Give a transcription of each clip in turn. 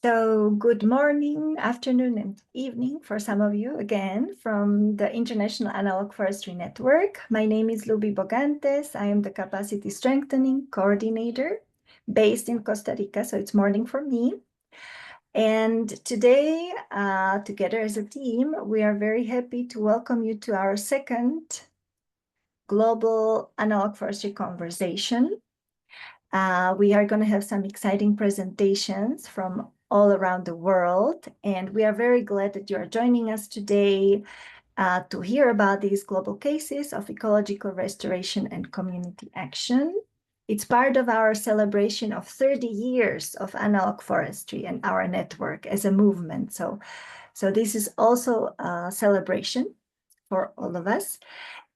So good morning, afternoon, and evening for some of you again from the International Analog Forestry Network. My name is Luby Bogantes. I am the Capacity Strengthening Coordinator based in Costa Rica, so it's morning for me. And today, together as a team, we are very happy to welcome you to our second Global Analog Forestry Conversation. We are going to have some exciting presentations from all around the world, and we are very glad that you are joining us today to hear about these global cases of ecological restoration and community action. It's part of our celebration of 30 years of analog forestry and our network as a movement. So this is also a celebration for all of us.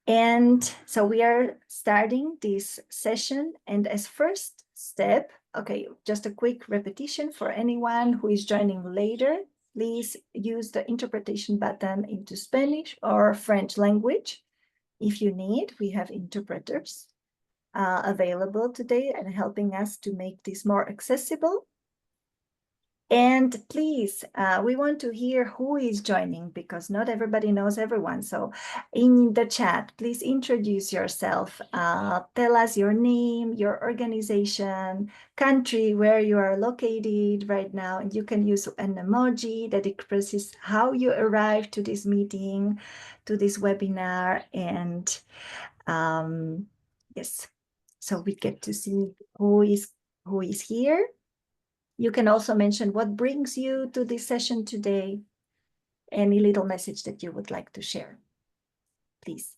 And so we are starting this session, and as first step, okay, just a quick repetition for anyone who is joining later, please use the interpretation button into Spanish or French language. If you need, we have interpreters available today and helping us to make this more accessible. And please, we want to hear who is joining because not everybody knows everyone. So in the chat, please introduce yourself. Tell us your name, your organization, country, where you are located right now. And you can use an emoji that expresses how you arrived to this meeting, to this webinar. And yes, so we get to see who is here. You can also mention what brings you to this session today, any little message that you would like to share, please.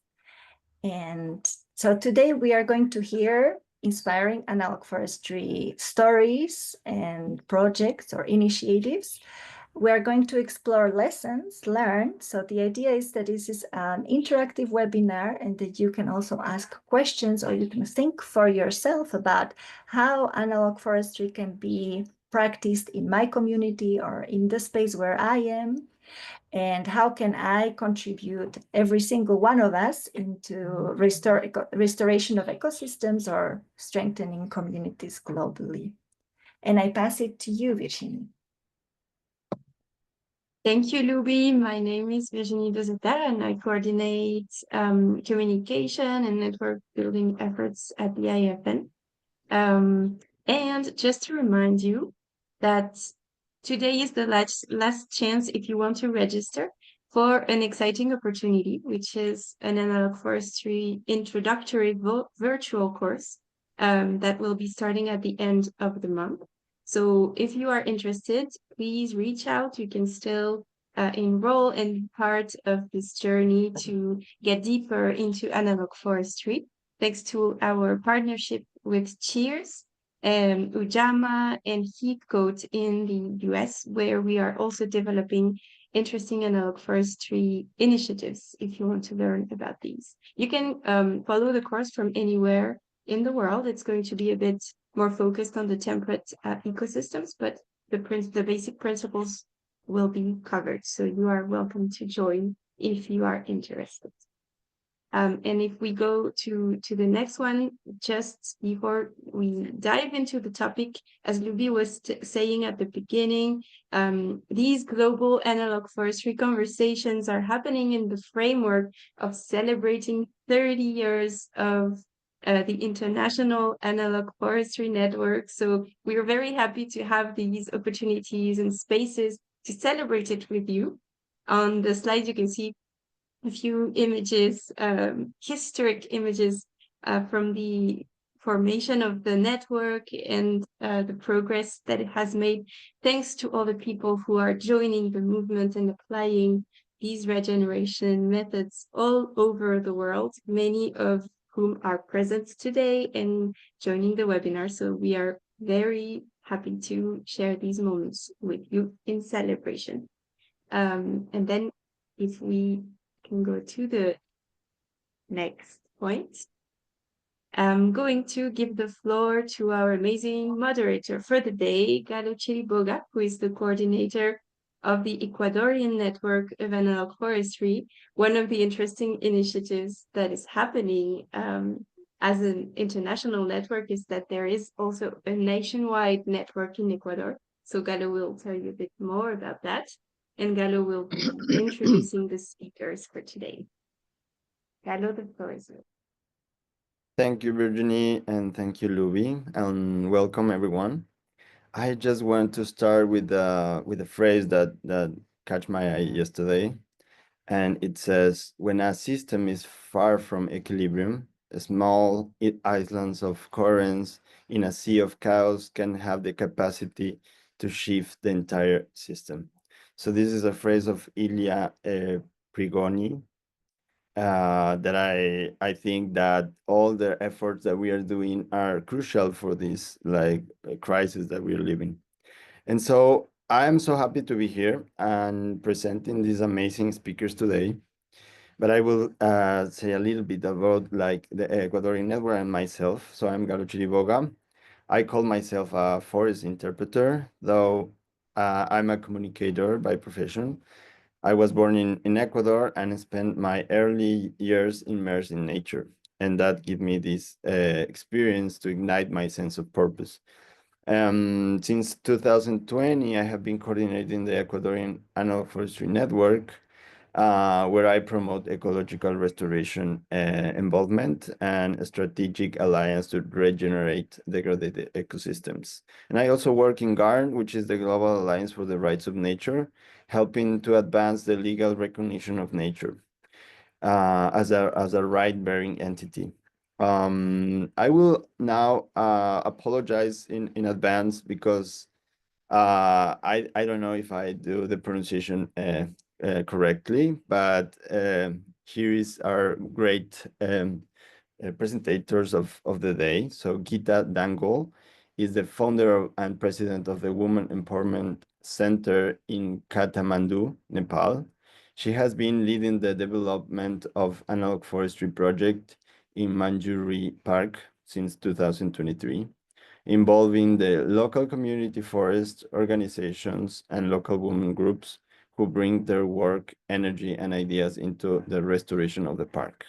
And so today we are going to hear inspiring analog forestry stories and projects or initiatives. We are going to explore lessons learned. So the idea is that this is an interactive webinar and that you can also ask questions or you can think for yourself about how analog forestry can be practiced in my community or in the space where I am, and how can I contribute, every single one of us, into restoration of ecosystems or strengthening communities globally. And I pass it to you, Virginie. Thank you, Luby. My name is Virginie Dozeta, and I coordinate communication and network building efforts at the IFN. And just to remind you that today is the last chance if you want to register for an exciting opportunity, which is an analog forestry introductory virtual course that will be starting at the end of the month. So if you are interested, please reach out. You can still enroll and be part of this journey to get deeper into analog forestry, thanks to our partnership with Cheers, Ujama, and Heathcote in the US, where we are also developing interesting analog forestry initiatives if you want to learn about these. You can follow the course from anywhere in the world. It's going to be a bit more focused on the temperate ecosystems, but the basic principles will be covered. So you are welcome to join if you are interested. And if we go to the next one, just before we dive into the topic, as Luby was saying at the beginning, these global analog forestry conversations are happening in the framework of celebrating 30 years of the International Analog Forestry Network. So we're very happy to have these opportunities and spaces to celebrate it with you. On the slide, you can see a few images, historic images from the formation of the network and the progress that it has made, thanks to all the people who are joining the movement and applying these regeneration methods all over the world, many of whom are present today and joining the webinar. So we are very happy to share these moments with you in celebration. And then if we can go to the next point. I'm going to give the floor to our amazing moderator for the day, Galo Chiriboga, who is the coordinator of the Ecuadorian Network of Analog Forestry. One of the interesting initiatives that is happening as an international network is that there is also a nationwide network in Ecuador. So Gallo will tell you a bit more about that. And Gallo will be introducing the speakers for today. Gallo, the floor is yours. Thank you, Virginie, and thank you, Louis, and welcome everyone. I just want to start with a phrase that caught my eye yesterday, and it says, "When a system is far from equilibrium, small islands of currents in a sea of chaos can have the capacity to shift the entire system." So this is a phrase of Ilya Prigoni, that I think that all the efforts that we are doing are crucial for this crisis that we're living. And so I am so happy to be here and presenting these amazing speakers today. But I will say a little bit about like the Ecuadorian network and myself. So I'm Galo Chiriboga. I call myself a forest interpreter, though I'm a communicator by profession. I was born in Ecuador and spent my early years immersed in nature. And that gave me this experience to ignite my sense of purpose. Since 2020, I have been coordinating the Ecuadorian Analog Forestry Network, where I promote ecological restoration involvement and a strategic alliance to regenerate degraded ecosystems. And I also work in GARN, which is the Global Alliance for the Rights of Nature, helping to advance the legal recognition of nature as a right-bearing entity. I will now apologize in advance because I don't know if I do the pronunciation correctly, but here is our great presentators of the day. So Gita Dangol is the founder and president of the Women Empowerment Center in Kathmandu, Nepal. She has been leading the development of Analog Forestry project in Manjuri Park since 2023, involving the local community forest organizations and local women groups who bring their work, energy, and ideas into the restoration of the park.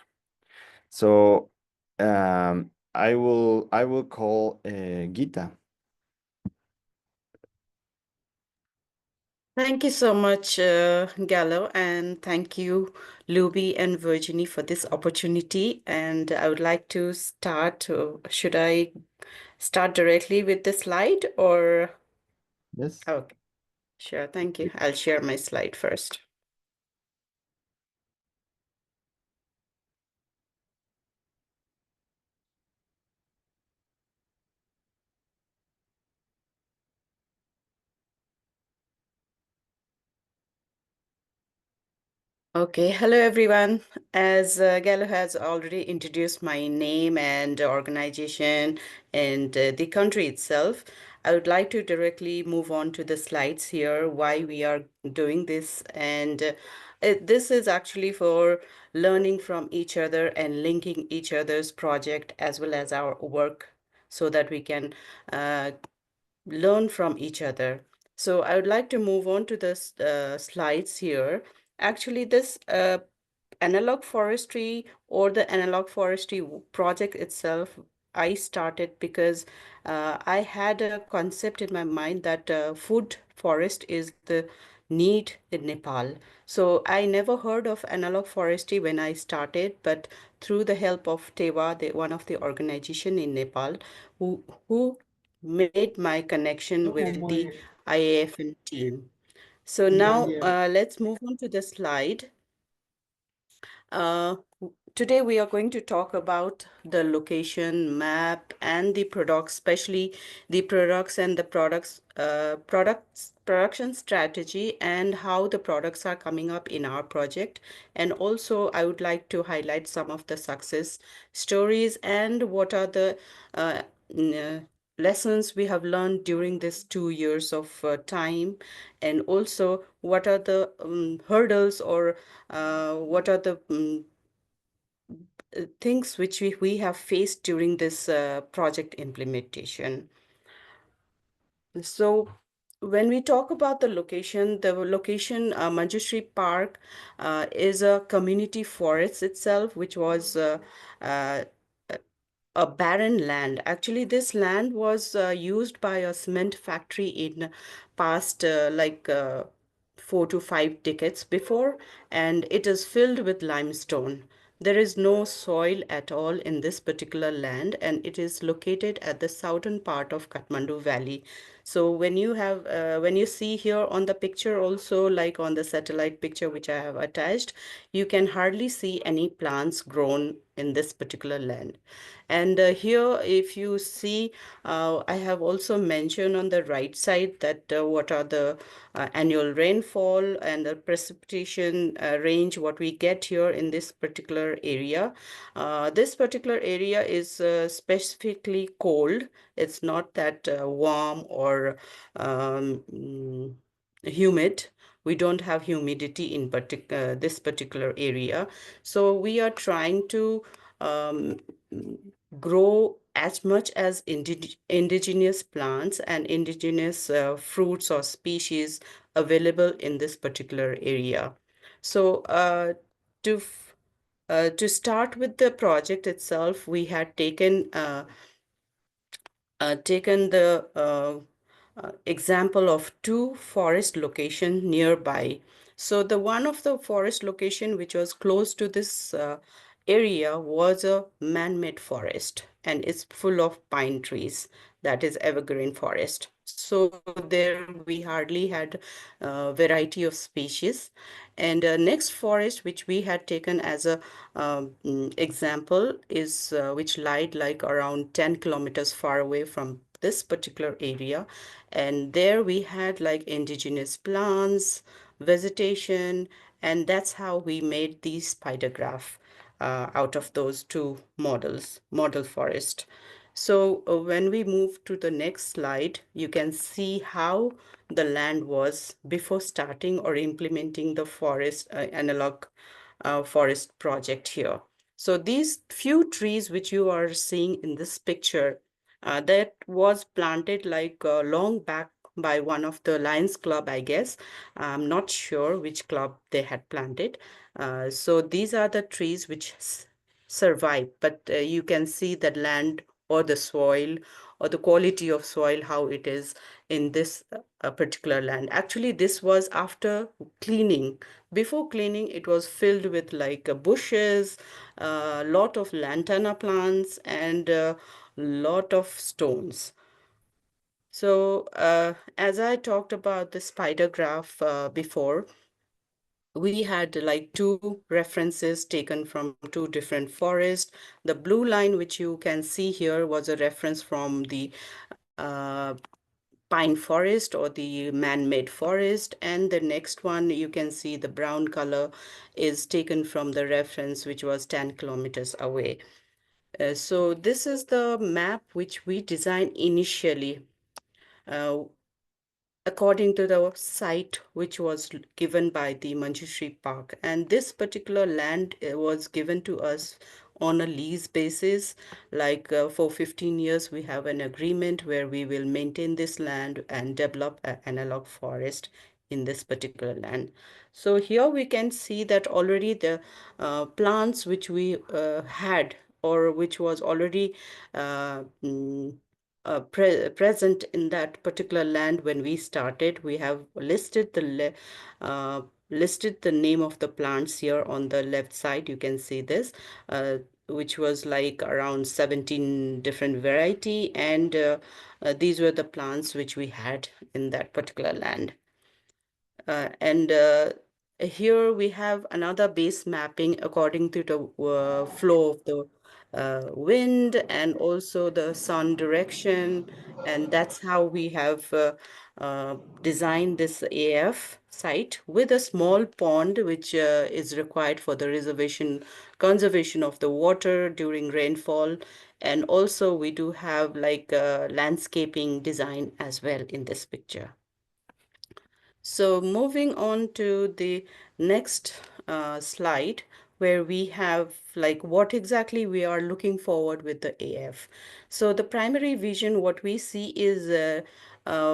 So I will call Gita. Thank you so much, Gallo, and thank you, Luby and Virginie, for this opportunity. And I would like to start. Should I start directly with the slide or? Yes. Okay, sure. Thank you. I'll share my slide first. Okay, hello everyone. As Gallo has already introduced my name and organization and the country itself, I would like to directly move on to the slides here, why we are doing this. And this is actually for learning from each other and linking each other's project as well as our work so that we can learn from each other. So I would like to move on to the slides here. Actually, this analog forestry or the analog forestry project itself, I started because I had a concept in my mind that food forest is the need in Nepal. So I never heard of analog forestry when I started, but through the help of TEWA, one of the organization in Nepal, who made my connection with the IAFN team. So now let's move on to the slide. Today we are going to talk about the location map and the products, especially the products and the products production strategy and how the products are coming up in our project. And also I would like to highlight some of the success stories and what are the lessons we have learned during this 2 years of time, and also what are the hurdles or what are the things which we have faced during this project implementation. So when we talk about the location, Manjushri Park is a community forest itself, which was uh, a barren land. Actually, this land was used by a cement factory in past 4 to 5 decades before, and it is filled with limestone. There is no soil at all in this particular land, and it is located at the southern part of Kathmandu Valley. So when you see here on the picture also, like on the satellite picture which I have attached, you can hardly see any plants grown in this particular land. And here, if you see, I have also mentioned on the right side that what are the annual rainfall and the precipitation range, what we get here in this particular area. This particular area is specifically cold. It's not that warm or humid. We don't have humidity in this particular area. So we are trying to um, grow as much as indigenous plants and indigenous fruits or species available in this particular area. So to to start with the project itself, we had taken the example of two forest location nearby. So the one of the forest location which was close to this area was a man-made forest, and it's full of pine trees. That is evergreen forest. So there we hardly had variety of species. And next forest which we had taken as a example is which lied like around 10 kilometers far away from this particular area. And there we had like indigenous plants, vegetation, and that's how we made the spider graph out of those two model forest. So when we move to the next slide, you can see how the land was before starting or implementing the forest analog forest project here. So these few trees which you are seeing in this picture, that was planted like long back by one of the Lions Club, I guess. I'm not sure which club they had planted. So these are the trees which survive, but you can see the land or the soil or the quality of soil, how it is in this particular land. Actually, this was after cleaning. Before cleaning, it was filled with like bushes, a lot of lantana plants, and a lot of stones. So, as I talked about the spider graph before, we had like two references taken from two different forests. The blue line, which you can see here, was a reference from the pine forest or the man-made forest. And the next one, you can see the brown color is taken from the reference, which was 10 kilometers away. So this is the map which we designed initially. Uh, according to the site which was given by the Manjushri Park. And this particular land was given to us on a lease basis. Like for 15 years, we have an agreement where we will maintain this land and develop an analog forest in this particular land. So here we can see that already the plants which we had or which was already present in that particular land when we started. We have listed the name of the plants here on the left side. You can see this, which was like around 17 different variety, and these were the plants which we had in that particular land. And here we have another base mapping according to the flow of the wind and also the sun direction. And that's how we have designed this AF site with a small pond, which is required for the conservation of the water during rainfall. And also we do have like landscaping design as well in this picture. So moving on to the next slide, where we have like what exactly we are looking forward with the AF. So the primary vision, what we see is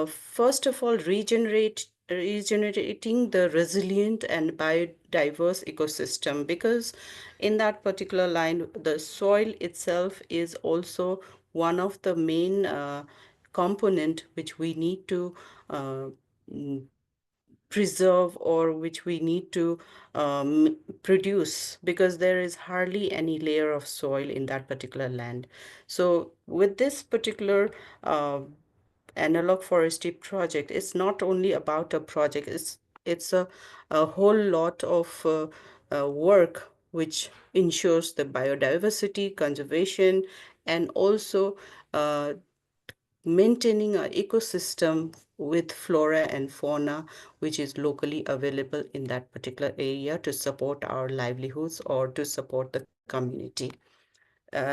first of all, regenerate regenerating the resilient and biodiverse ecosystem, because in that particular line the soil itself is also one of the main component which we need to uh, mm, preserve, or which we need to produce, because there is hardly any layer of soil in that particular land. So with this particular analog forestry project, it's not only about a project, it's a whole lot of work which ensures the biodiversity conservation, and also uh, maintaining an ecosystem with flora and fauna which is locally available in that particular area to support our livelihoods or to support the community.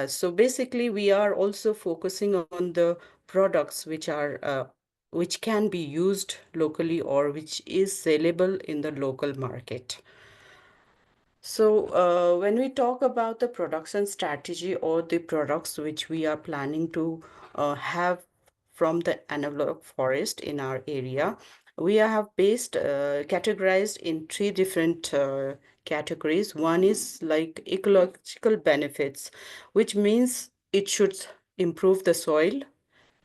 So basically, we are also focusing on the products which can be used locally or which is sellable in the local market. So, when we talk about the production strategy or the products which we are planning to have from the analog forest in our area, we have categorized in three different categories. One is like ecological benefits, which means it should improve the soil,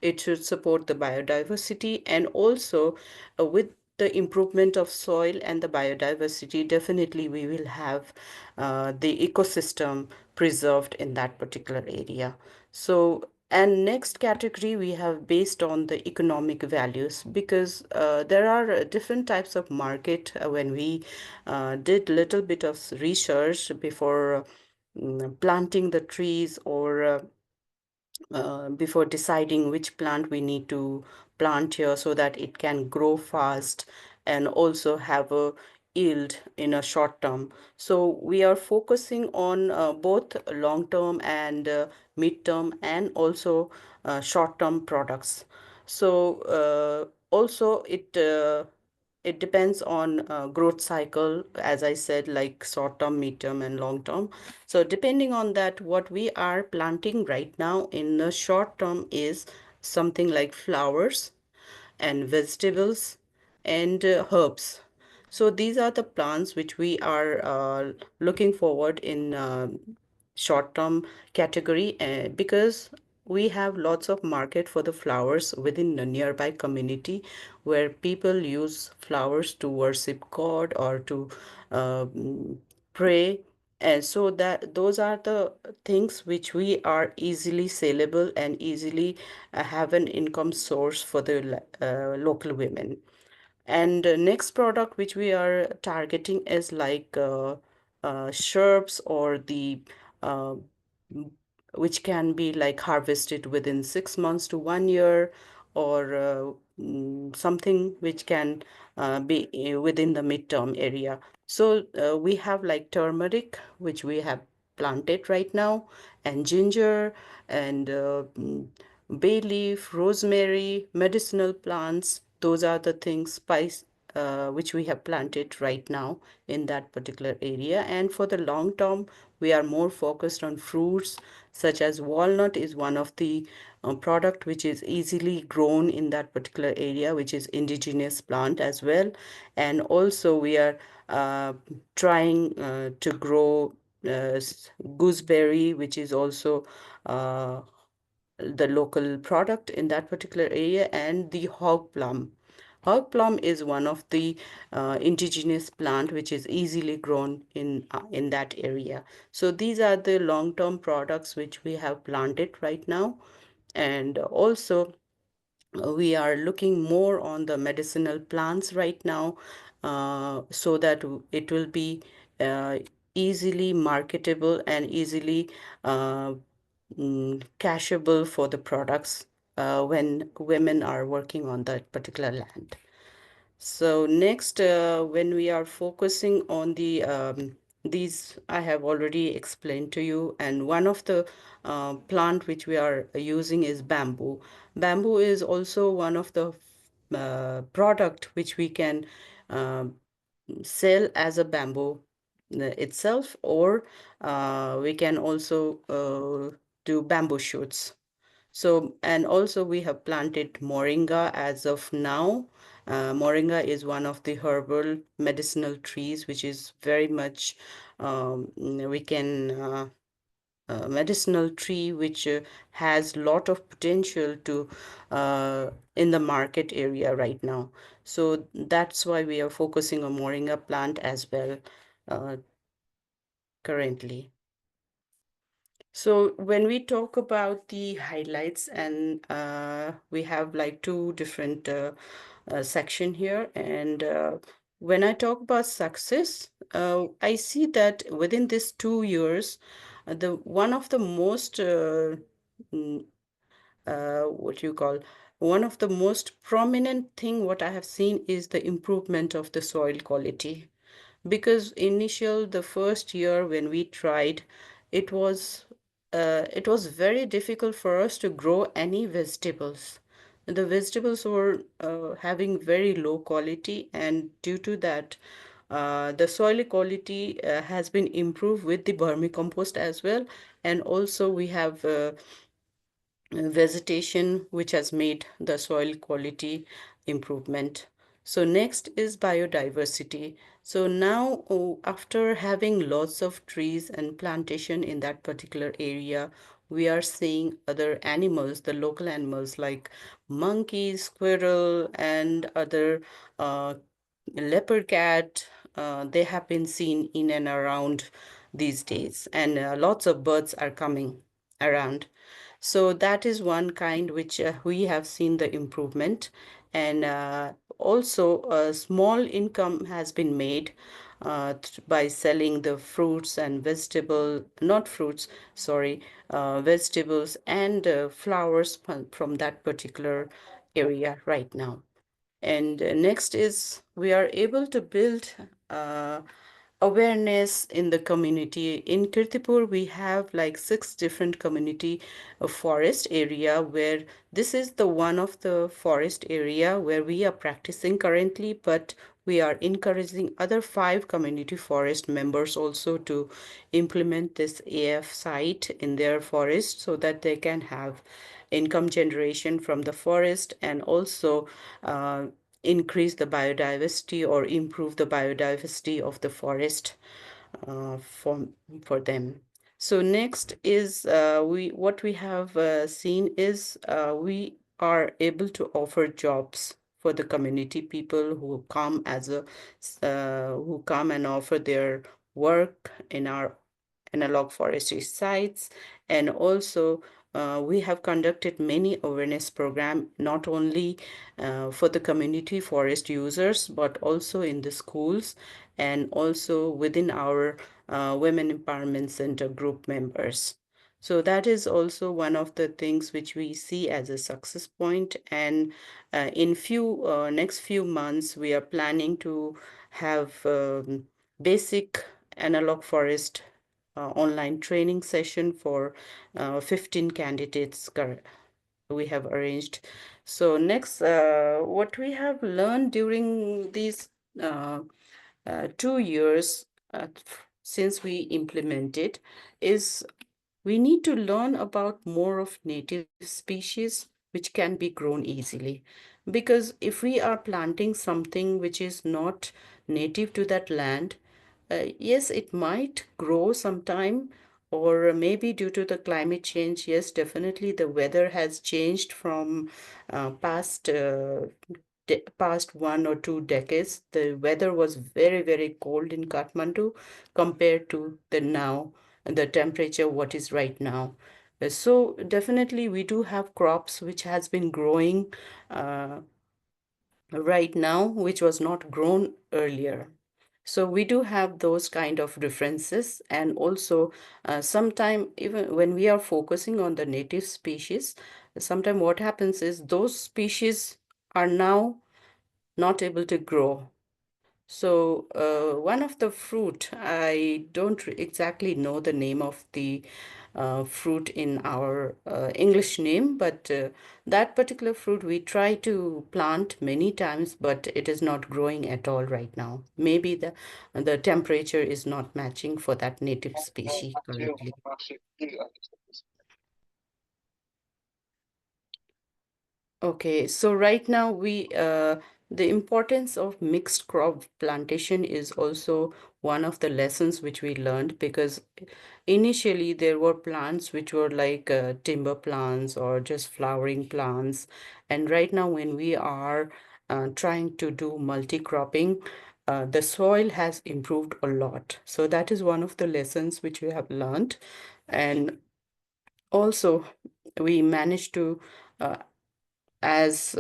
it should support the biodiversity, and also with the improvement of soil and the biodiversity, definitely we will have the ecosystem preserved in that particular area. So, and next category we have based on the economic values, because there are different types of market. When we did little bit of research before planting the trees, or before deciding which plant we need to plant here so that it can grow fast and also have a yield in a short term. So we are focusing on both long term and mid term, and also short term products. So also it depends on growth cycle, as I said, like short term, mid term, and long term. So depending on that, what we are planting right now in the short term is something like flowers and vegetables and herbs. So these are the plants which we are looking forward in short-term category, because we have lots of market for the flowers within the nearby community, where people use flowers to worship God or to pray. And so that those are the things which we are easily saleable and easily have an income source for the local women. And next product which we are targeting is like shrubs, or the uh, which can be like harvested within 6 months to 1 year, or something which can be within the midterm area. So we have like turmeric, which we have planted right now, and ginger, and bay leaf, rosemary, medicinal plants. Those are the things, spice, which we have planted right now in that particular area. And for the long term, we are more focused on fruits, such as walnut is one of the product which is easily grown in that particular area, which is indigenous plant as well. And also we are uh, trying to grow gooseberry, which is also uh, the local product in that particular area, and the hog plum. Hog plum is one of the indigenous plant which is easily grown in that area. So these are the long-term products which we have planted right now. And also we are looking more on the medicinal plants right now, so that it will be uh, easily marketable and easily uh, cashable for the products when women are working on that particular land. So next, when we are focusing on the these, I have already explained to you, and one of the plant which we are using is bamboo. Bamboo is also one of the product which we can uh, sell as a bamboo itself, or we can also do bamboo shoots. So, and also we have planted moringa as of now. Moringa is one of the herbal medicinal trees, which is very much we can medicinal tree which has lot of potential to in the market area right now. So that's why we are focusing on moringa plant as well uh, currently. So when we talk about the highlights, and we have like two different section here, and when I talk about success, I see that within these 2 years, the one of the most mm, what you call one of the most prominent thing what I have seen is the improvement of the soil quality. Because initial the first year when we tried, it was very difficult for us to grow any vegetables. The vegetables were having very low quality, and due to that, the soil quality has been improved with the vermicompost as well, and also we have vegetation which has made the soil quality improvement. So next is biodiversity. So now after having lots of trees and plantation in that particular area, we are seeing other animals, the local animals like monkeys, squirrel, and other uh, leopard cat. They have been seen in and around these days, and lots of birds are coming around. So that is one kind which we have seen the improvement. And also a small income has been made by selling the fruits and vegetable, not fruits, sorry, vegetables and flowers from that particular area right now. And next is we are able to build uh, awareness in the community. In Kirtipur, we have like 6 different community forest area where this is the one of the forest area where we are practicing currently, but we are encouraging other 5 community forest members also to implement this AF site in their forest so that they can have income generation from the forest and also uh, increase the biodiversity or improve the biodiversity of the forest uh, for for them. So next is we what we have seen is we are able to offer jobs for the community people who come as a who come and offer their work in our analog forestry sites. And also we have conducted many awareness program not only for the community forest users but also in the schools and also within our women empowerment center group members. So that is also one of the things which we see as a success point. And in few next few months we are planning to have basic analog forest online training session for 15 candidates we have arranged. So next, what we have learned during these uh, 2 years since we implemented is we need to learn about more of native species which can be grown easily. Because if we are planting something which is not native to that land, yes, it might grow sometime, or maybe due to the climate change. Yes, definitely the weather has changed from past 1 or 2 decades. The weather was very, very cold in Kathmandu compared to the now, the temperature what is right now. So definitely we do have crops which has been growing uh, right now, which was not grown earlier. So we do have those kind of differences. And also sometime even when we are focusing on the native species, sometime what happens is those species are now not able to grow. So one of the fruit, I don't exactly know the name of the fruit in our English name, but that particular fruit we try to plant many times, but it is not growing at all right now. Maybe the temperature is not matching for that native species currently. Okay, so right now the importance of mixed crop plantation is also one of the lessons which we learned, because initially there were plants which were like timber plants or just flowering plants, and right now when we are trying to do multi-cropping, the soil has improved a lot. So that is one of the lessons which we have learned, and also we managed to uh, as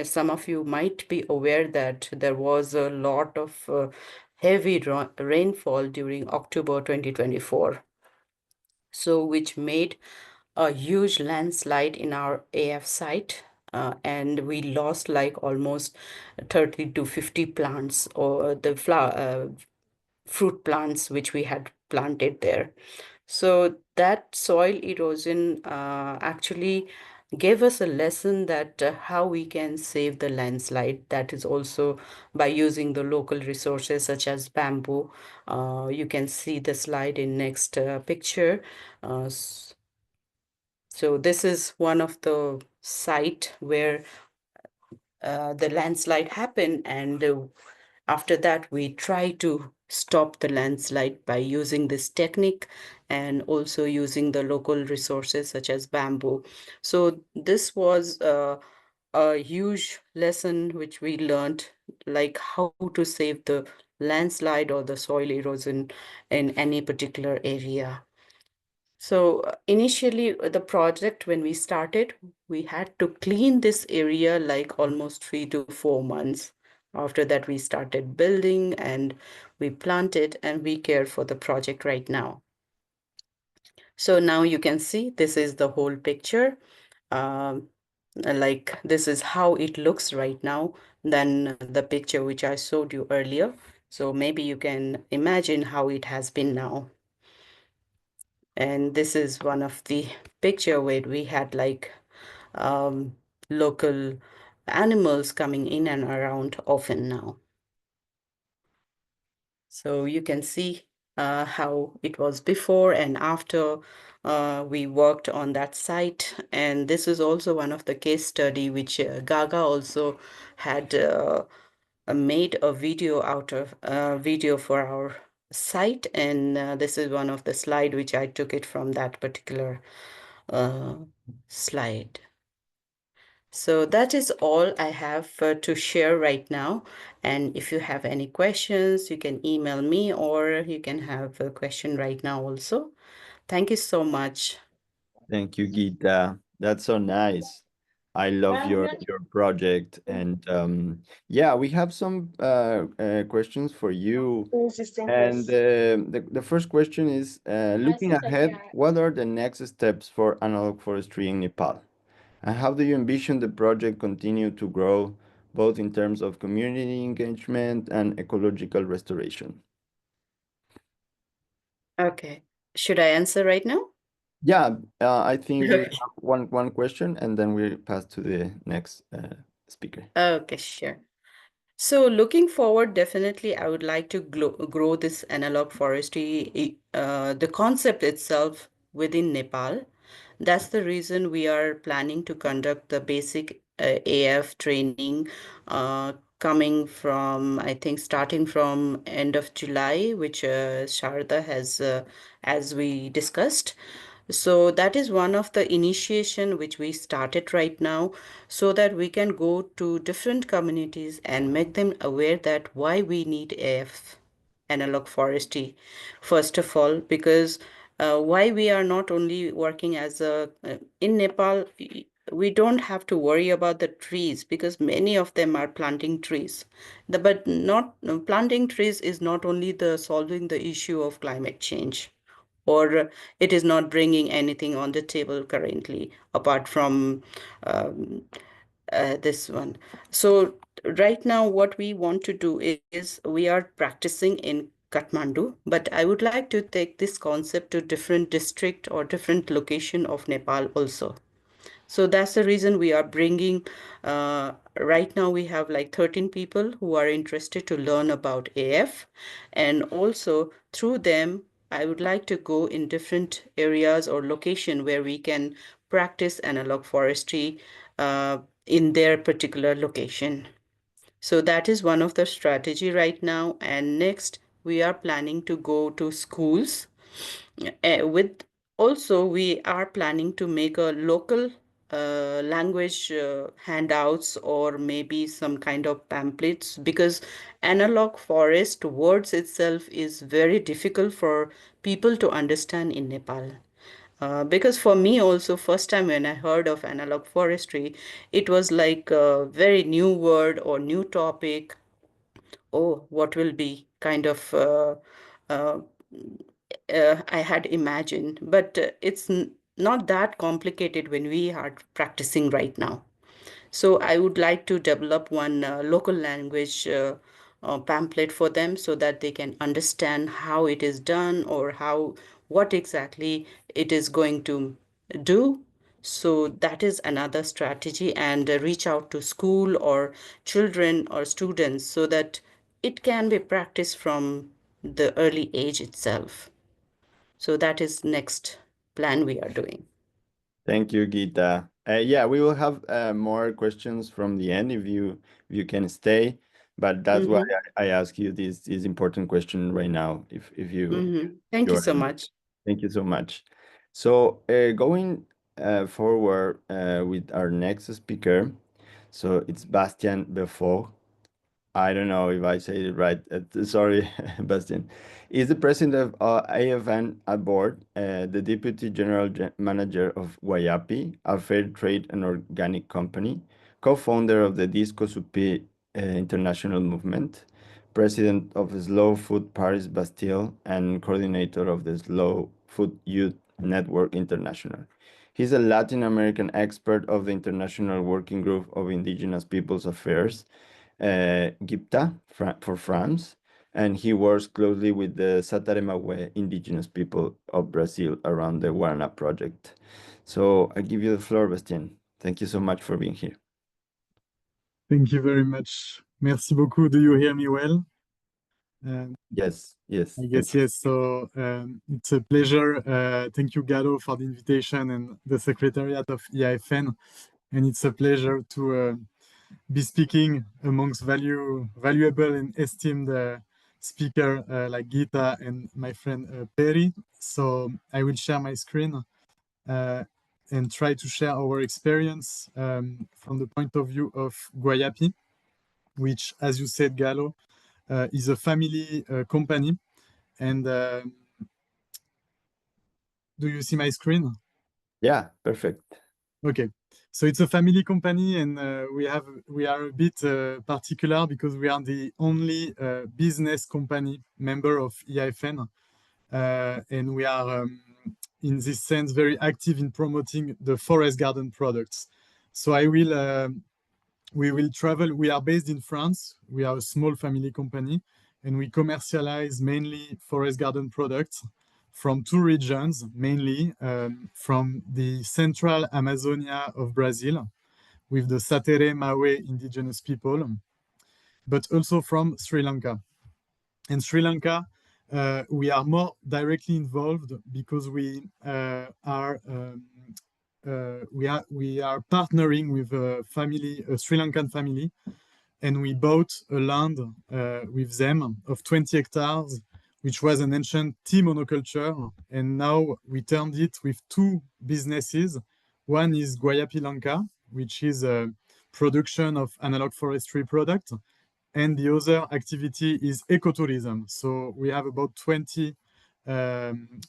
some of you might be aware that there was a lot of heavy rainfall during October 2024, so which made a huge landslide in our AF site, and we lost like almost 30 to 50 plants, or the fruit plants which we had planted there. So that soil erosion actually gave us a lesson that how we can save the landslide. That is also by using the local resources such as bamboo. You can see the slide in next picture. So this is one of the site where the landslide happened, and after that we try to stop the landslide by using this technique and also using the local resources such as bamboo. So this was a huge lesson which we learned, like how to save the landslide or the soil erosion in any particular area. So initially, the project, when we started, we had to clean this area like almost 3 to 4 months. After that, we started building and we planted and we care for the project right now. So now you can see this is the whole picture. Um, like this is how it looks right now than the picture which I showed you earlier. So maybe you can imagine how it has been now. And this is one of the picture where we had like um, local animals coming in and around often now. So you can see how it was before and after we worked on that site. And this is also one of the case study which Gaga also had made a video out of video for our site. And this is one of the slide which I took it from that particular uh, slide. So that is all I have to share right now. And if you have any questions, you can email me or you can have a question right now also. Thank you so much. Thank you, Gita. That's so nice. I love your project, and yeah, we have some questions for you. And the first question is, looking ahead, what are the next steps for analog forestry in Nepal? And how do you envision the project continue to grow, both in terms of community engagement and ecological restoration? Okay. Should I answer right now? Yeah, I think we Okay. have one question, and then we pass to the next speaker. Okay, sure. So looking forward, definitely I would like to grow this analog forestry, the concept itself within Nepal. That's the reason we are planning to conduct the basic AF training coming from, I think, starting from end of July, which Sharda has, as we discussed. So that is one of the initiation which we started right now, so that we can go to different communities and make them aware that why we need AF, analog forestry, first of all, because why we are not only working as a in Nepal, we don't have to worry about the trees because many of them are planting trees. But not planting trees is not only the solving the issue of climate change, or it is not bringing anything on the table currently apart from um, this one. So right now what we want to do is we are practicing in Kathmandu, but I would like to take this concept to different district or different location of Nepal also. So that's the reason we are bringing, right now we have like 13 people who are interested to learn about AF. And also through them, I would like to go in different areas or location where we can practice analog forestry in their particular location. So that is one of the strategy right now. And next, we are planning to go to schools with also we are planning to make a local language handouts or maybe some kind of pamphlets, because analog forest words itself is very difficult for people to understand in Nepal. Because for me also, first time when I heard of analog forestry, it was like a very new word or new topic. Oh, what will be kind of uh, I had imagined, but it's not that complicated when we are practicing right now. So I would like to develop one local language pamphlet for them so that they can understand how it is done or how what exactly it is going to do. So that is another strategy, and reach out to school or children or students so that it can be practiced from the early age itself. So that is next plan we are doing. Thank you, Gita. Yeah, we will have more questions from the end if you can stay, but that's why Mm-hmm. I ask you this important question right now. If Mm-hmm. Thank you you're so much. thank you so much. So going forward with our next speaker, so it's Bastien Befort. I don't know if I say it right. Sorry, Bastian. Is the president of AFN at board, the deputy manager of Guayapi, a fair trade and organic company, co-founder of the Disco Supi international movement, president of Slow Food Paris Bastille, and coordinator of the Slow Food Youth Network International. He's a Latin American expert of the International Working Group of Indigenous Peoples Affairs, GIPTA for France, and he works closely with the Sataremawe indigenous people of Brazil around the Guarana project. So I give you the floor, Bastien. Thank you so much for being here. Thank you very much. Merci beaucoup. Do you hear me well? Yes, yes, I thank guess you. yes. So it's a pleasure. Thank you, Gallo, for the invitation and the Secretariat of EIFN. And it's a pleasure to be speaking amongst valuable and esteemed speaker like Gita and my friend Perry. So I will share my screen and try to share our experience from the point of view of Guayapi, which, as you said, Gallo, is a family company. And do you see my screen? Yeah, perfect. Okay. So it's a family company, and we are a bit particular because we are the only business company member of EIFN, and we are in this sense very active in promoting the forest garden products. So we will travel. We are based in France. We are a small family company, and we commercialize mainly forest garden products from two regions, mainly from the central Amazonia of Brazil, with the Satere Mawe indigenous people, but also from Sri Lanka. In Sri Lanka, we are more directly involved because we are partnering with a Sri Lankan family, and we bought a land with them of 20 hectares, which was an ancient tea monoculture, and now we turned it with two businesses. One is Guayapi Lanka, which is a production of analog forestry product, and the other activity is ecotourism. So we have about 20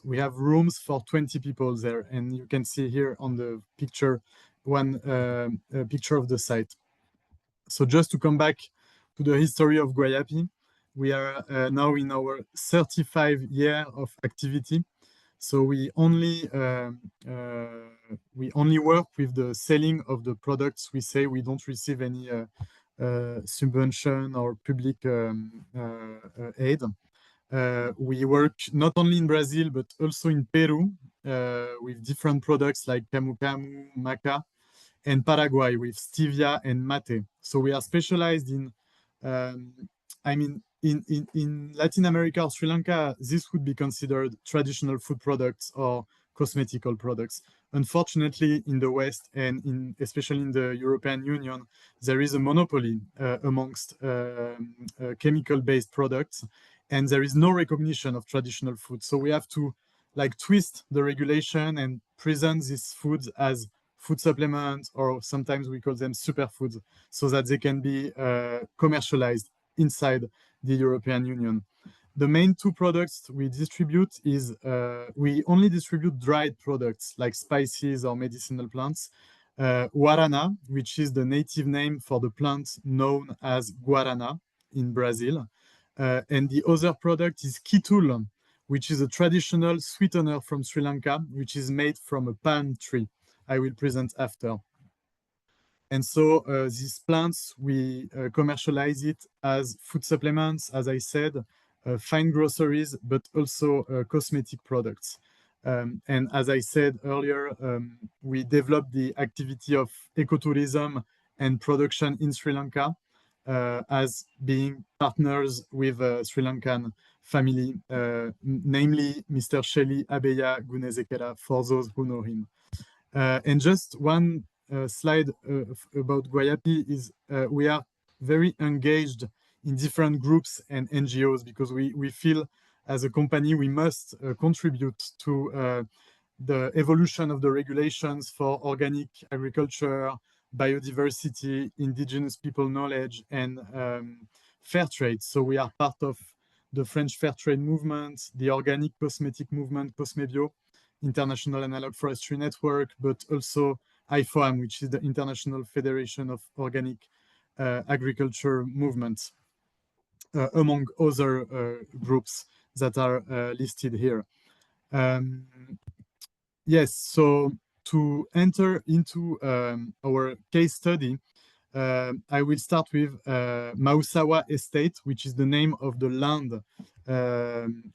we have rooms for 20 people there, and you can see here on the picture one picture of the site. So just to come back to the history of Guayapi, we are now in our 35 year of activity. So we only work with the selling of the products we say. We don't receive any subvention or public aid. We work not only in Brazil, but also in Peru with different products like camu camu, maca, and Paraguay with stevia and mate. So we are specialized in, I mean, in Latin America or Sri Lanka, this would be considered traditional food products or cosmetical products. unfortunately, in the West and especially in the European Union, there is a monopoly amongst chemical-based products, and there is no recognition of traditional food. So we have to like twist the regulation and present these foods as food supplements, or sometimes we call them superfoods, so that they can be commercialized inside the European Union. The main two products we distribute is we only distribute dried products like spices or medicinal plants. Guarana, which is the native name for the plant known as guarana in Brazil. And the other product is kitul, which is a traditional sweetener from Sri Lanka, which is made from a palm tree. I will present after. And so these plants, we commercialize it as food supplements, as I said, fine groceries, but also cosmetic products. And as I said earlier, we developed the activity of ecotourism and production in Sri Lanka as being partners with a Sri Lankan family, namely Mr. Shelly Abeya Gunezekera, for those who know him. And just one slide about Guayapi is we are very engaged in different groups and NGOs because we feel as a company we must contribute to the evolution of the regulations for organic agriculture, biodiversity, indigenous people knowledge, and fair trade. So we are part of the French fair trade movement, the organic cosmetic movement, Cosmebio, International Analog Forestry Network, but also IFOAM, which is the International Federation of Organic Agriculture Movements, among other groups that are listed here. Yes, so to enter into our case study, I will start with Mausawa Estate, which is the name of the land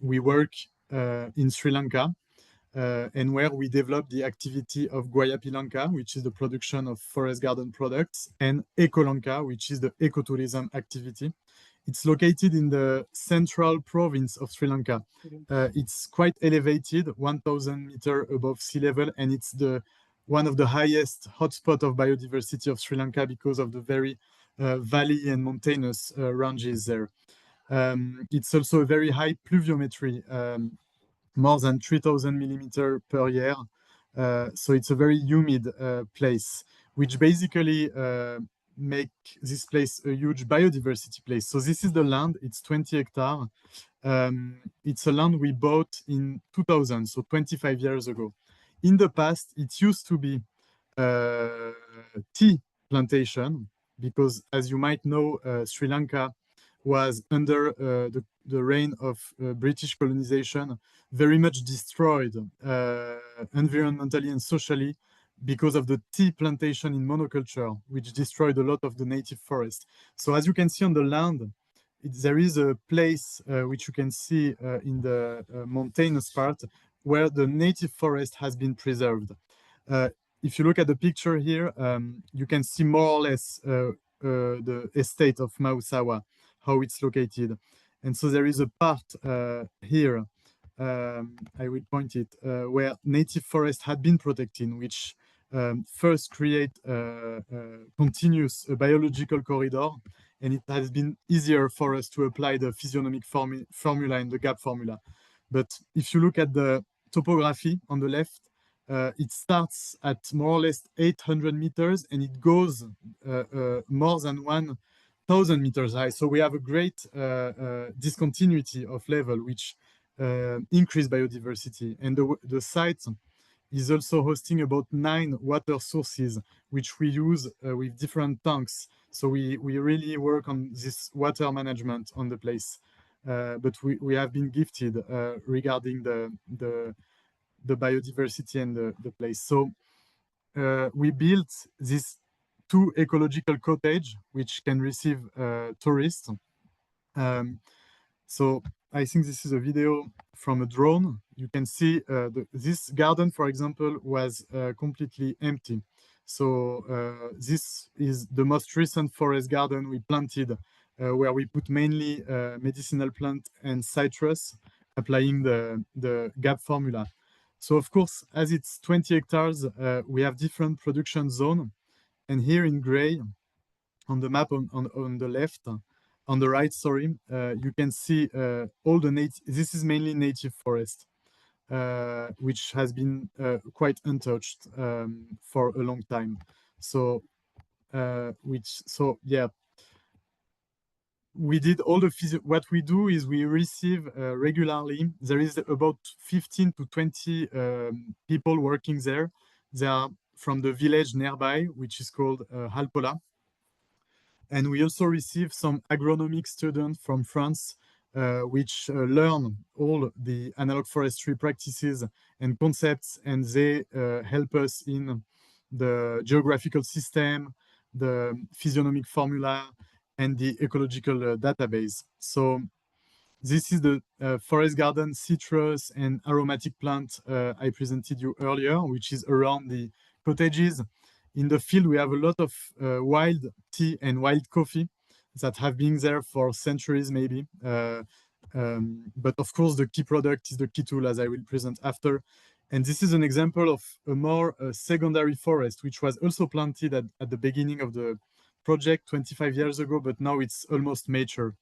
we work in Sri Lanka. And where we develop the activity of Guayapi Lanka, which is the production of forest garden products, and Ecolanka, which is the ecotourism activity. It's located in the central province of Sri Lanka. It's quite elevated, 1,000 meters above sea level, and it's one of the highest hotspots of biodiversity of Sri Lanka because of the very valley and mountainous ranges there. It's also a very high pluviometry, more than 3,000 millimeters per year. So it's a very humid place, which basically make this place a huge biodiversity place. So this is the land, it's 20 hectares. It's a land we bought in 2000, so 25 years ago. In the past, it used to be tea plantation, because as you might know, Sri Lanka was under the reign of British colonization, very much destroyed environmentally and socially because of the tea plantation in monoculture, which destroyed a lot of the native forest. So as you can see on the land, there is a place which you can see in the mountainous part where the native forest has been preserved. If you look at the picture here, you can see more or less the estate of Mausawa, how it's located. And so there is a part here, I will point it, where native forest had been protected, which first create a continuous biological corridor, and it has been easier for us to apply the physiognomic formula and the gap formula. But if you look at the topography on the left, it starts at more or less 800 meters and it goes more than 1,000 meters high. So we have a great discontinuity of level, which increase biodiversity. And the site is also hosting about 9 water sources, which we use with different tanks. So we really work on this water management on the place. But we have been gifted regarding the biodiversity and the place. So we built these 2 ecological cottage, which can receive tourists. So I think this is a video from a drone. You can see this garden, for example, was completely empty. So this is the most recent forest garden we planted, where we put mainly medicinal plant and citrus, applying the GAP formula. So of course, as it's 20 hectares, we have different production zone. And here in gray, on the map on the left, on the right, sorry, you can see all the native, this is mainly native forest, which has been quite untouched for a long time. So, yeah, we did all the what we do is we receive regularly. There is about 15 to 20 people working there. They are from the village nearby, which is called Halpola. And we also receive some agronomic students from France, which learn all the analog forestry practices and concepts, and they help us in the geographical system, the physiognomic formula, and the ecological database. So this is the forest garden citrus and aromatic plant I presented you earlier, which is around the cottages. In the field, we have a lot of wild tea and wild coffee that have been there for centuries, maybe. But of course, the key product is the key tool, as I will present after. And this is an example of a more secondary forest, which was also planted at the beginning of the project 25 years ago, but now it's almost mature.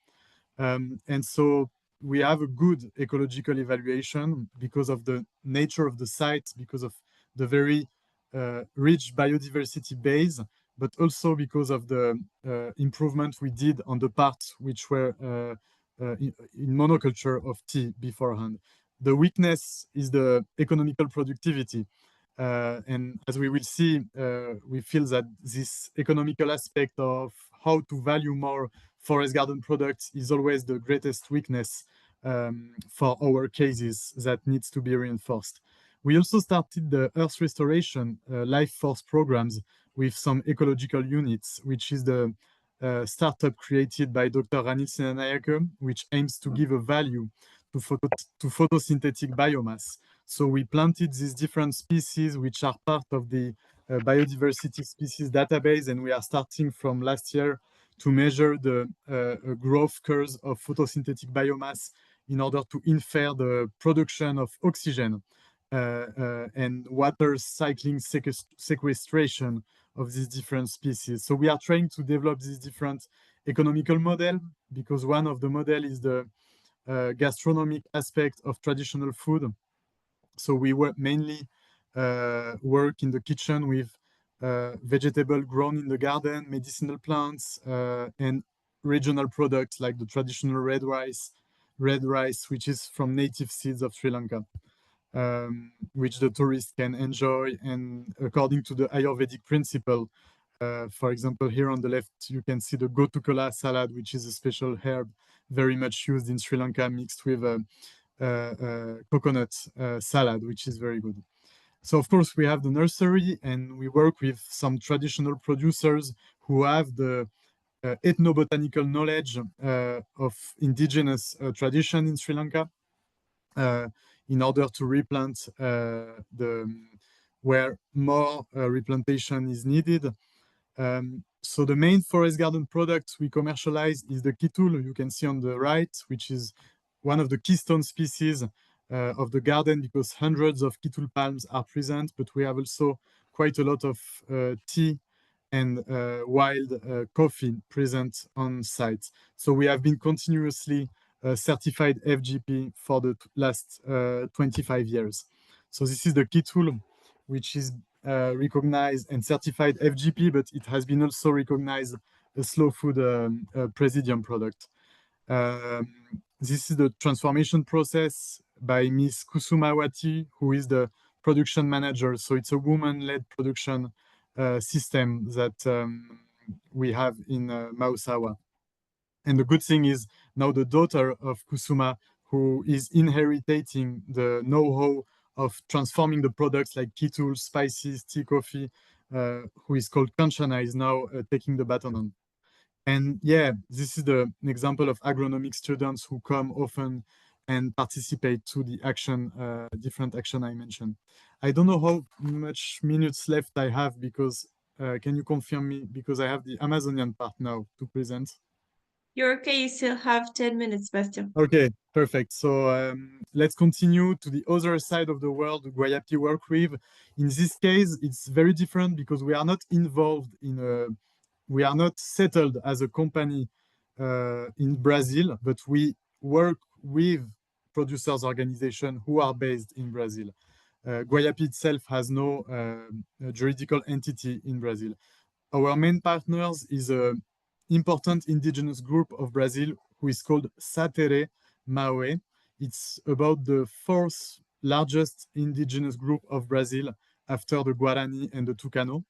And so we have a good ecological evaluation because of the nature of the site, because of the very rich biodiversity base, but also because of the improvement we did on the parts which were in monoculture of tea beforehand. The weakness is the economical productivity. And as we will see, we feel that this economical aspect of how to value more forest garden products is always the greatest weakness for our cases that needs to be reinforced. We also started the Earth Restoration Life Force programs with some ecological units, which is the startup created by Dr. Ranil Senanayake, which aims to give a value to photosynthetic biomass. So we planted these different species, which are part of the biodiversity species database, and we are starting from last year to measure the growth curves of photosynthetic biomass in order to infer the production of oxygen and water cycling sequestration of these different species. So we are trying to develop this different economical model, because one of the model is the gastronomic aspect of traditional food. So we mainly work in the kitchen with vegetable grown in the garden, medicinal plants, and regional products like the traditional red rice, which is from native seeds of Sri Lanka, which the tourists can enjoy. And according to the Ayurvedic principle, for example, here on the left, you can see the gotukala salad, which is a special herb very much used in Sri Lanka, mixed with coconut salad, which is very good. So of course we have the nursery, and we work with some traditional producers who have the ethnobotanical knowledge of indigenous tradition in Sri Lanka in order to replant where more replantation is needed. So the main forest garden products we commercialize is the kitul, you can see on the right, which is one of the keystone species of the garden, because hundreds of kitul palms are present, but we have also quite a lot of tea and wild coffee present on site. So we have been continuously certified FGP for the last 25 years. So this is the kitul, which is recognized and certified FGP, but it has been also recognized a slow food presidium product. This is the transformation process by Miss Kusumawati, who is the production manager. So it's a woman-led production system that we have in Mausawa. And the good thing is now the daughter of Kusuma, who is inheriting the know-how of transforming the products like kitul, spices, tea, coffee, who is called Kanchana, is now taking the baton on. And yeah, this is an example of agronomic students who come often and participate to the action, different action I mentioned. I don't know how much minutes left I have, because can you confirm me? Because I have the Amazonian part now to present. You're okay. You still have 10 minutes, Bastien. Okay, perfect. So let's continue to the other side of the world Guayapi work with. In this case, it's very different because we are not involved in we are not settled as a company in Brazil, but we work with producers organization who are based in Brazil. Guayapi itself has no juridical entity in Brazil. Our main partners is a important indigenous group of Brazil who is called Satere Mawe. It's about the fourth largest indigenous group of Brazil after the Guarani and the Tucano.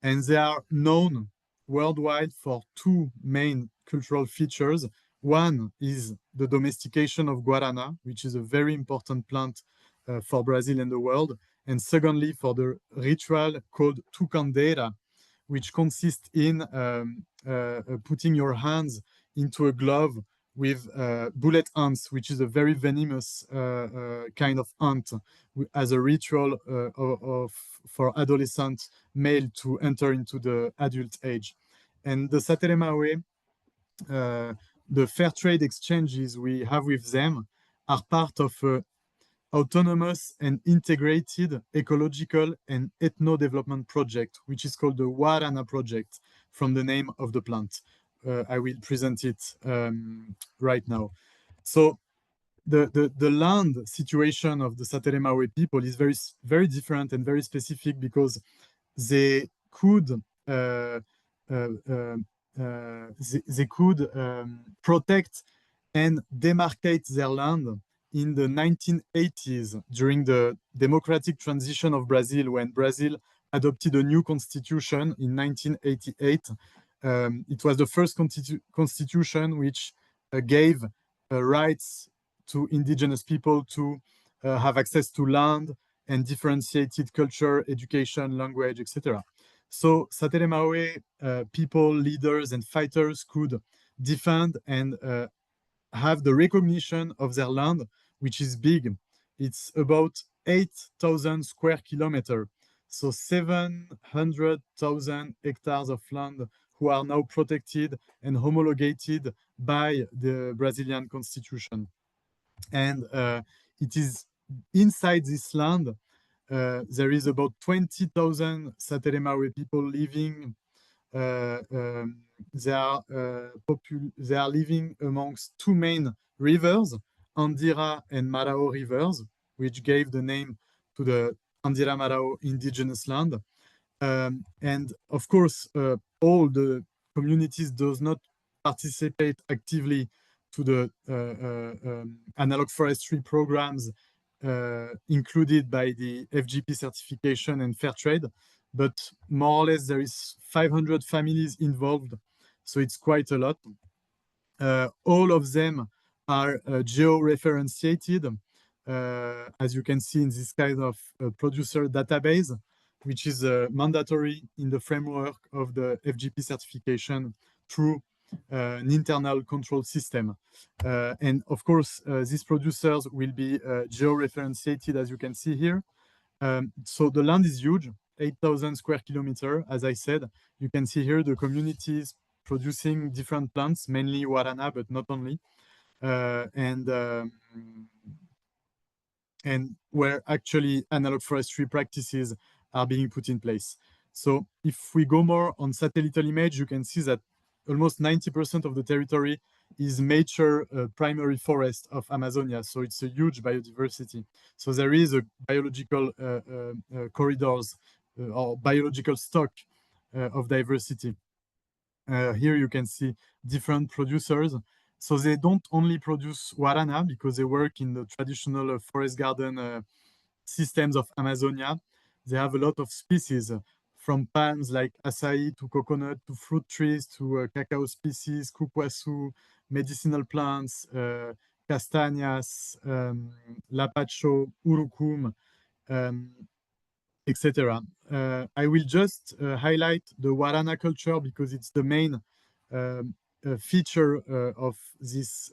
And they are known worldwide for two main cultural features. One is the domestication of guarana, which is a very important plant for Brazil and the world. And secondly, for the ritual called tucandeira, which consists in putting your hands into a glove with bullet ants, which is a very venomous kind of ant, as a ritual for adolescent male to enter into the adult age. And the Sateremawe, the fair trade exchanges we have with them are part of a autonomous and integrated ecological and ethno-development project, which is called the Warana project from the name of the plant. I will present it right now. So the land situation of the Sateremawe people is very different and very specific because they could they could protect and demarcate their land in the 1980s during the democratic transition of Brazil, when Brazil adopted a new constitution in 1988. It was the first constitution which gave rights to indigenous people to have access to land and differentiated culture, education, language, etc. So Sateremawe people, leaders, and fighters could defend and have the recognition of their land, which is big. It's about 8,000 square kilometers, so 700,000 hectares of land who are now protected and homologated by the Brazilian constitution. And it is inside this land, there is about 20,000 Sateremawe people living. They are living amongst two main rivers, Andira and Marao rivers, which gave the name to the Andira Marao indigenous land. And of course, all the communities does not participate actively to the analog forestry programs included by the FGP certification and fair trade, but more or less there is 500 families involved, so it's quite a lot. All of them are geo-referentiated, as you can see in this kind of producer database, which is mandatory in the framework of the FGP certification through an internal control system. And of course, these producers will be geo-referentiated, as you can see here. So the land is huge, 8,000 square kilometers, as I said. You can see here the communities producing different plants, mainly Warana, but not only. And where actually analog forestry practices are being put in place. So if we go more on satellite image, you can see that almost 90% of the territory is mature primary forest of Amazonia. So it's a huge biodiversity. So there is a biological corridors or biological stock of diversity. Here you can see different producers. So they don't only produce Warana because they work in the traditional forest garden systems of Amazonia. They have a lot of species from palms like acai to coconut to fruit trees to cacao species, cupuaçu, medicinal plants, castañas, lapacho, urucum, etc. I will just highlight the Warana culture because it's the main feature of this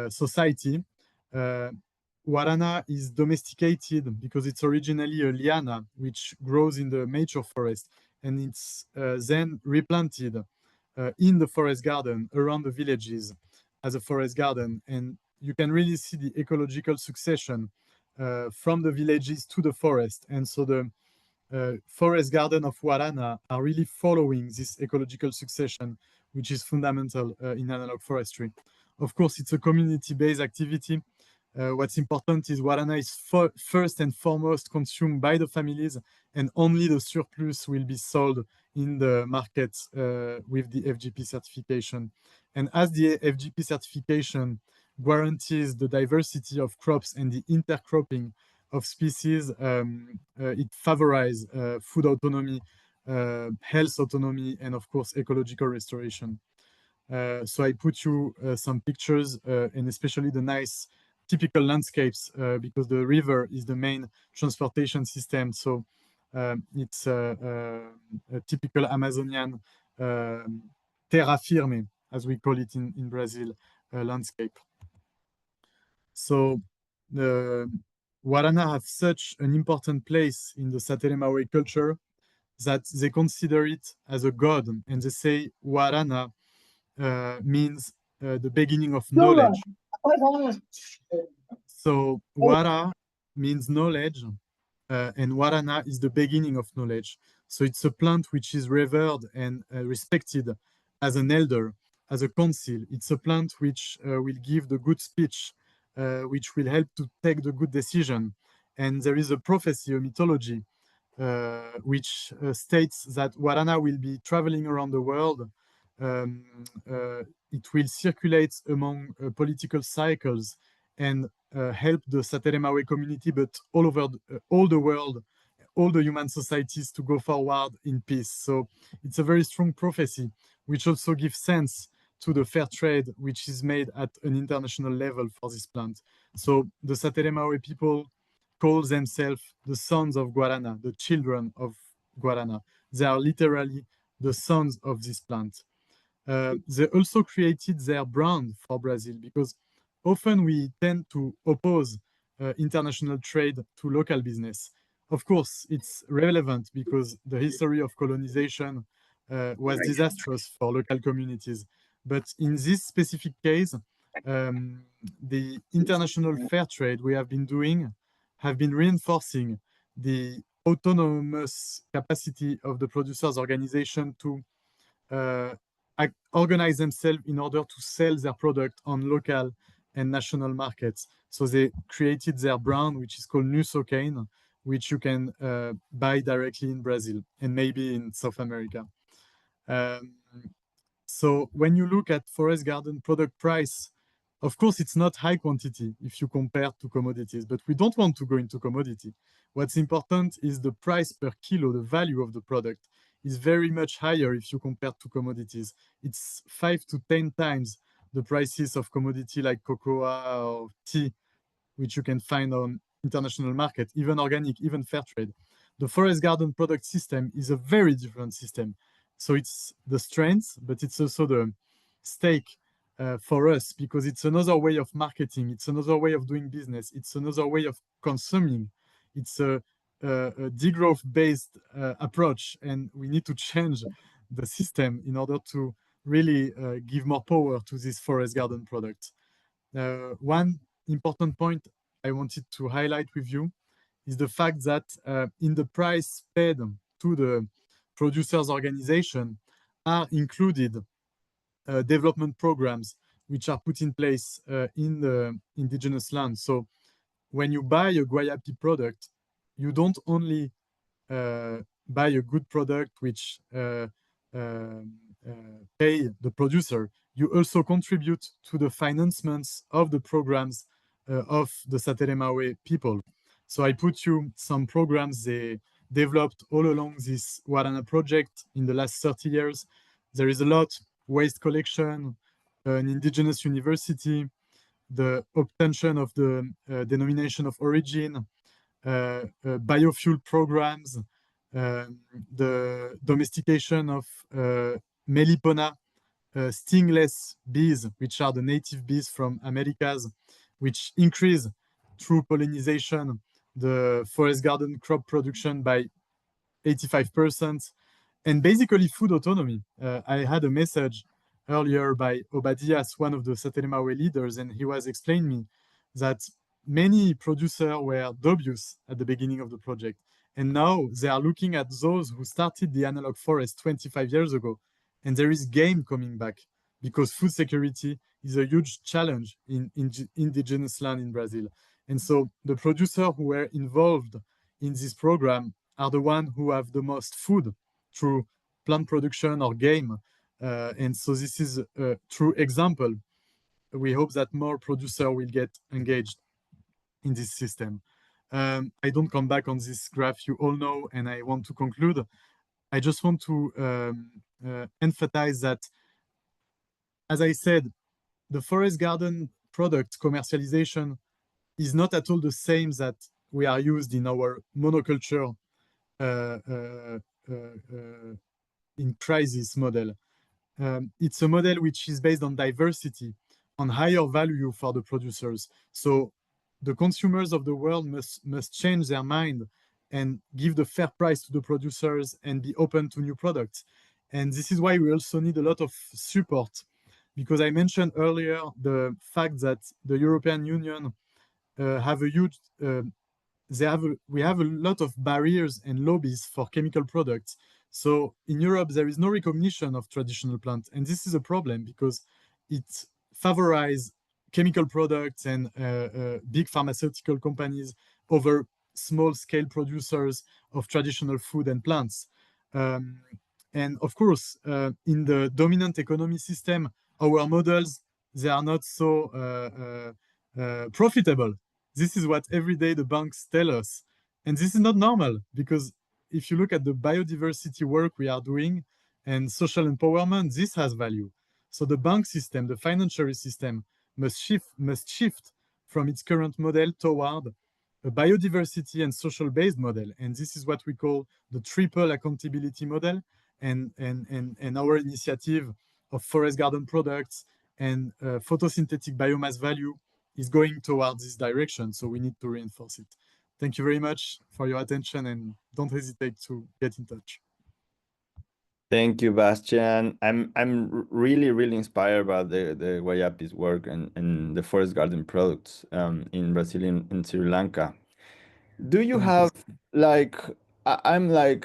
society. Warana is domesticated because it's originally a liana which grows in the mature forest, and it's then replanted in the forest garden around the villages as a forest garden. And you can really see the ecological succession from the villages to the forest. And so the forest garden of Guarana are really following this ecological succession, which is fundamental in analog forestry. Of course, it's a community-based activity. What's important is Guarana is first and foremost consumed by the families, and only the surplus will be sold in the markets with the FGP certification. And as the FGP certification guarantees the diversity of crops and the intercropping of species, it favorizes food autonomy, health autonomy, and of course, ecological restoration. So I put you some pictures, and especially the nice typical landscapes, because the river is the main transportation system. So it's a typical Amazonian terra firme, as we call it in Brazil, landscape. So the Guarana have such an important place in the Sateremawe culture that they consider it as a god, and they say Guarana means the beginning of knowledge. So Wara means knowledge, and Warana is the beginning of knowledge. So it's a plant which is revered and respected as an elder, as a council. It's a plant which will give the good speech, which will help to take the good decision. And there is a prophecy, a mythology, which states that Warana will be traveling around the world. It will circulate among political cycles and help the Sateremawe community, but all over all the world, all the human societies to go forward in peace. So it's a very strong prophecy, which also gives sense to the fair trade, which is made at an international level for this plant. So the Sateremawe people call themselves the sons of Guarana, the children of Guarana. They are literally the sons of this plant. They also created their brand for Brazil, because often we tend to oppose international trade to local business. Of course, it's relevant because the history of colonization was disastrous for local communities. But in this specific case, the international fair trade we have been doing have been reinforcing the autonomous capacity of the producers' organization to organize themselves in order to sell their product on local and national markets. So they created their brand, which is called Nusocaine, which you can buy directly in Brazil and maybe in South America. So when you look at forest garden product price, of course, it's not high quantity if you compare to commodities, but we don't want to go into commodity. What's important is the price per kilo, the value of the product is very much higher if you compare to commodities. It's 5 to 10 times the prices of commodity like cocoa or tea, which you can find on international market, even organic, even fair trade. The forest garden product system is a very different system. So it's the strength, but it's also the stake for us, because it's another way of marketing. It's another way of doing business. It's another way of consuming. It's a degrowth-based approach, and we need to change the system in order to really give more power to this forest garden product. One important point I wanted to highlight with you is the fact that in the price paid to the producers' organization are included development programs which are put in place in the indigenous land. So when you buy a Guayapi product, you don't only buy a good product which pay the producer, you also contribute to the financements of the programs of the Sateremawe people. So I put you some programs they developed all along this Guarana project in the last 30 years. There is a lot: waste collection, an indigenous university, the obtention of the denomination of origin, biofuel programs, the domestication of Melipona stingless bees, which are the native bees from Americas, which increase through pollination the forest garden crop production by 85%. and basically food autonomy. I had a message earlier by Obadias, one of the Satelemawe leaders, and he was explaining me that many producers were dubious at the beginning of the project. And now they are looking at those who started the analog forest 25 years ago. And there is game coming back because food security is a huge challenge in indigenous land in Brazil. And so the producers who were involved in this program are the ones who have the most food through plant production or game. And so this is a true example. We hope that more producers will get engaged in this system. I don't come back on this graph, you all know, and I want to conclude. I just want to emphasize that, as I said, the forest garden product commercialization is not at all the same that we are used in our monoculture in crisis model. It's a model which is based on diversity, on higher value for the producers. So the consumers of the world must change their mind and give the fair price to the producers and be open to new products. And this is why we also need a lot of support, because I mentioned earlier the fact that the European Union have a huge we have a lot of barriers and lobbies for chemical products. So in Europe, there is no recognition of traditional plants. And this is a problem because it favorizes chemical products and big pharmaceutical companies over small scale producers of traditional food and plants. And of course, in the dominant economy system, our models, they are not so profitable. This is what every day the banks tell us. And this is not normal because if you look at the biodiversity work we are doing and social empowerment, this has value. So the bank system, the financial system must shift from its current model toward a biodiversity and social based model. And this is what we call the triple accountability model. And our initiative of forest garden products and photosynthetic biomass value is going towards this direction. So we need to reinforce it. Thank you very much for your attention and don't hesitate to get in touch. Thank you, Bastian. I'm really inspired by the Guayapi's work and the forest garden products in Brazil and Sri Lanka. Do you have like I'm like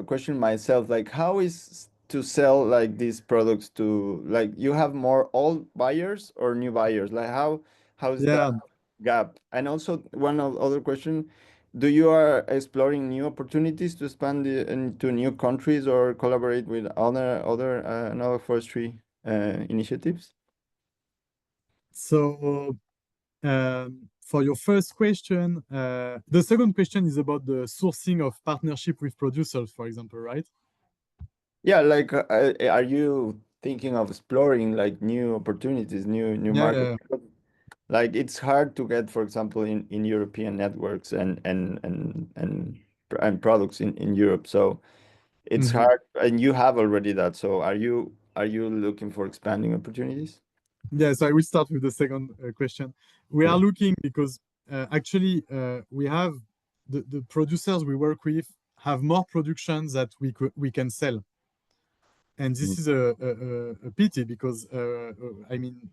questioning myself like how is to sell like these products to like you have more old buyers or new buyers? Like how is that gap? And also one other question, do you are exploring new opportunities to expand into new countries or collaborate with other Analog Forestry initiatives? So for your first question, the second question is about the sourcing of partnership with producers, for example, right? Yeah, like are you thinking of exploring like new opportunities, new markets? Like it's hard to get, for example, in European networks and products in Europe. So it's hard, and you have already that. So are you looking for expanding opportunities? Yeah, so I will start with the second question. We are looking because actually we have the producers we work with have more productions that we can sell. And this is a pity because I mean,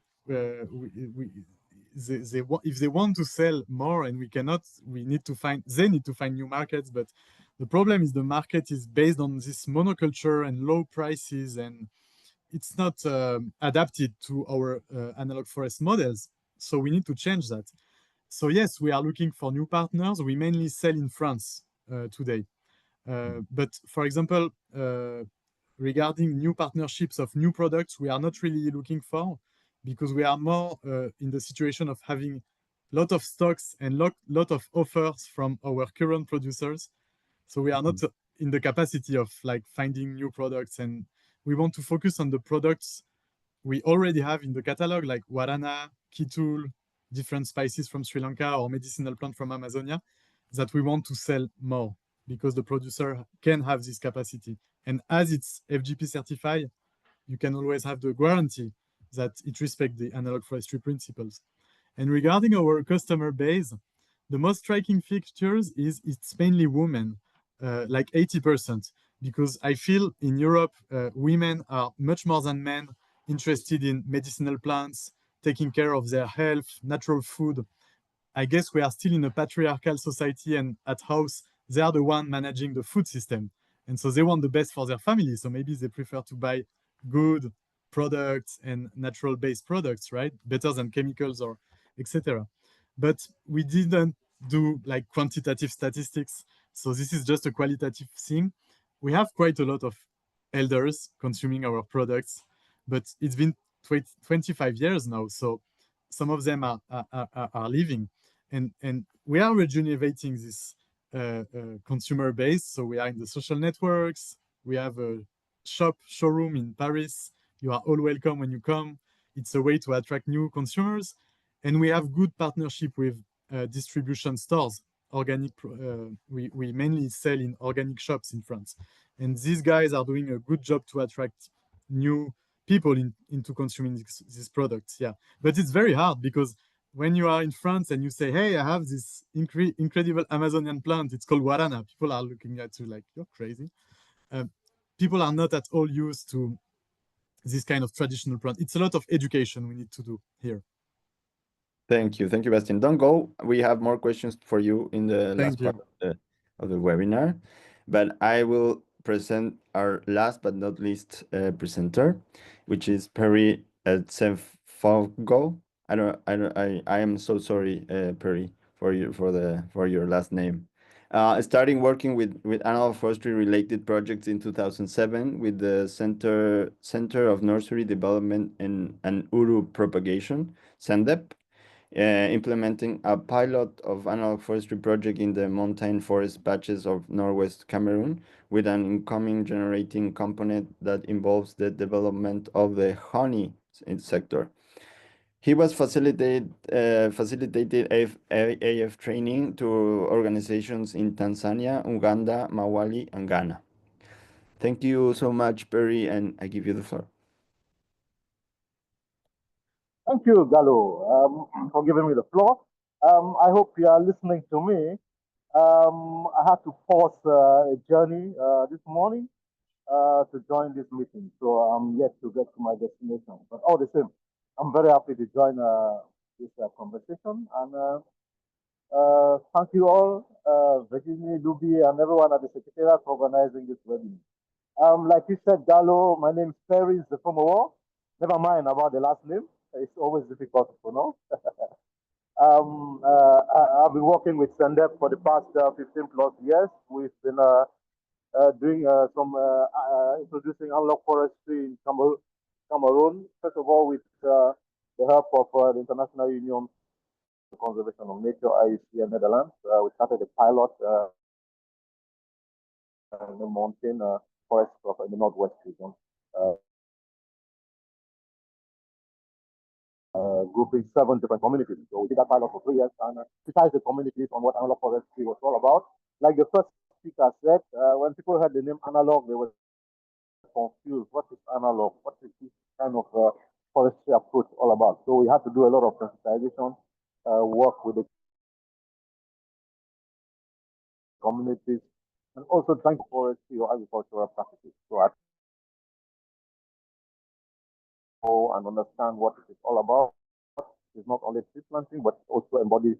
if they want to sell more and we cannot, they need to find new markets. But the problem is the market is based on this monoculture and low prices, and it's not adapted to our analog forest models. So we need to change that. So yes, we are looking for new partners. We mainly sell in France today. But for example, regarding new partnerships of new products, we are not really looking for because we are more in the situation of having a lot of stocks and lot of offers from our current producers. So we are not in the capacity of like finding new products, and we want to focus on the products we already have in the catalog, like Warana, Kitul, different spices from Sri Lanka or medicinal plant from Amazonia, that we want to sell more because the producer can have this capacity. And as it's FGP certified, you can always have the guarantee that it respects the analog forestry principles. And regarding our customer base, the most striking features is it's mainly women, like 80%. because I feel in Europe, women are much more than men interested in medicinal plants, taking care of their health, natural food. I guess we are still in a patriarchal society, and at house, they are the one managing the food system. And so they want the best for their family. So maybe they prefer to buy good products and natural based products, right? Better than chemicals or etc. But we didn't do like quantitative statistics. So this is just a qualitative thing. We have quite a lot of elders consuming our products, but it's been 25 years now. So some of them are leaving. And we are rejuvenating this consumer base. So we are in the social networks. We have a showroom in Paris. You are all welcome when you come. It's a way to attract new consumers. And we have good partnership with distribution stores. We mainly sell in organic shops in France. And these guys are doing a good job to attract new people into consuming these products. Yeah, but it's very hard because when you are in France and you say, hey, I have this incredible Amazonian plant, it's called guarana, people are looking at you like, you're crazy. People are not at all used to this kind of traditional plant. It's a lot of education we need to do here. Thank you, Bastien. Don't go. We have more questions for you in the last part of the webinar, but I will present our last but not least presenter, which is Perry Tsefogo. I am so sorry, Perry, for your last name. Starting working with Analog Forestry related projects in 2007 with the Center of Nursery Development and Uru Propagation, CENDEP. Implementing a pilot of analog forestry project in the montane forest patches of northwest Cameroon with an incoming generating component that involves the development of the honey sector. He was facilitated AF training to organizations in Tanzania, Uganda, Mawali, and Ghana. Thank you so much, Perry, and I give you the floor. Thank you, Gallo, for giving me the floor. I hope you are listening to me. I had to pause a journey this morning to join this meeting, so I'm yet to get to my destination. But all the same, I'm very happy to join this conversation. And thank you all, Virginie, Luby, and everyone at the Secretariat for organizing this webinar. Like you said, Gallo, my name is Perry Zefomowo. Never mind about the last name. It's always difficult to pronounce. I've been working with CENDEP for the past 15 plus years. We've been doing introducing analog forestry in Cameroon. First of all, with the help of the International Union for Conservation of Nature, IUCN Netherlands. We started a pilot in the mountain forest of the Northwest region. Grouping 7 different communities. So we did that pilot for 3 years and sensitized the communities on what analog forestry was all about. Like the first speaker said, when people heard the name analog, they were confused. What is analog? What is this kind of forestry approach all about? So we had to do a lot of sensitization work with the communities and also trying to forestry or agricultural practices. So I know and understand what it is all about. It's not only tree planting, but also embodies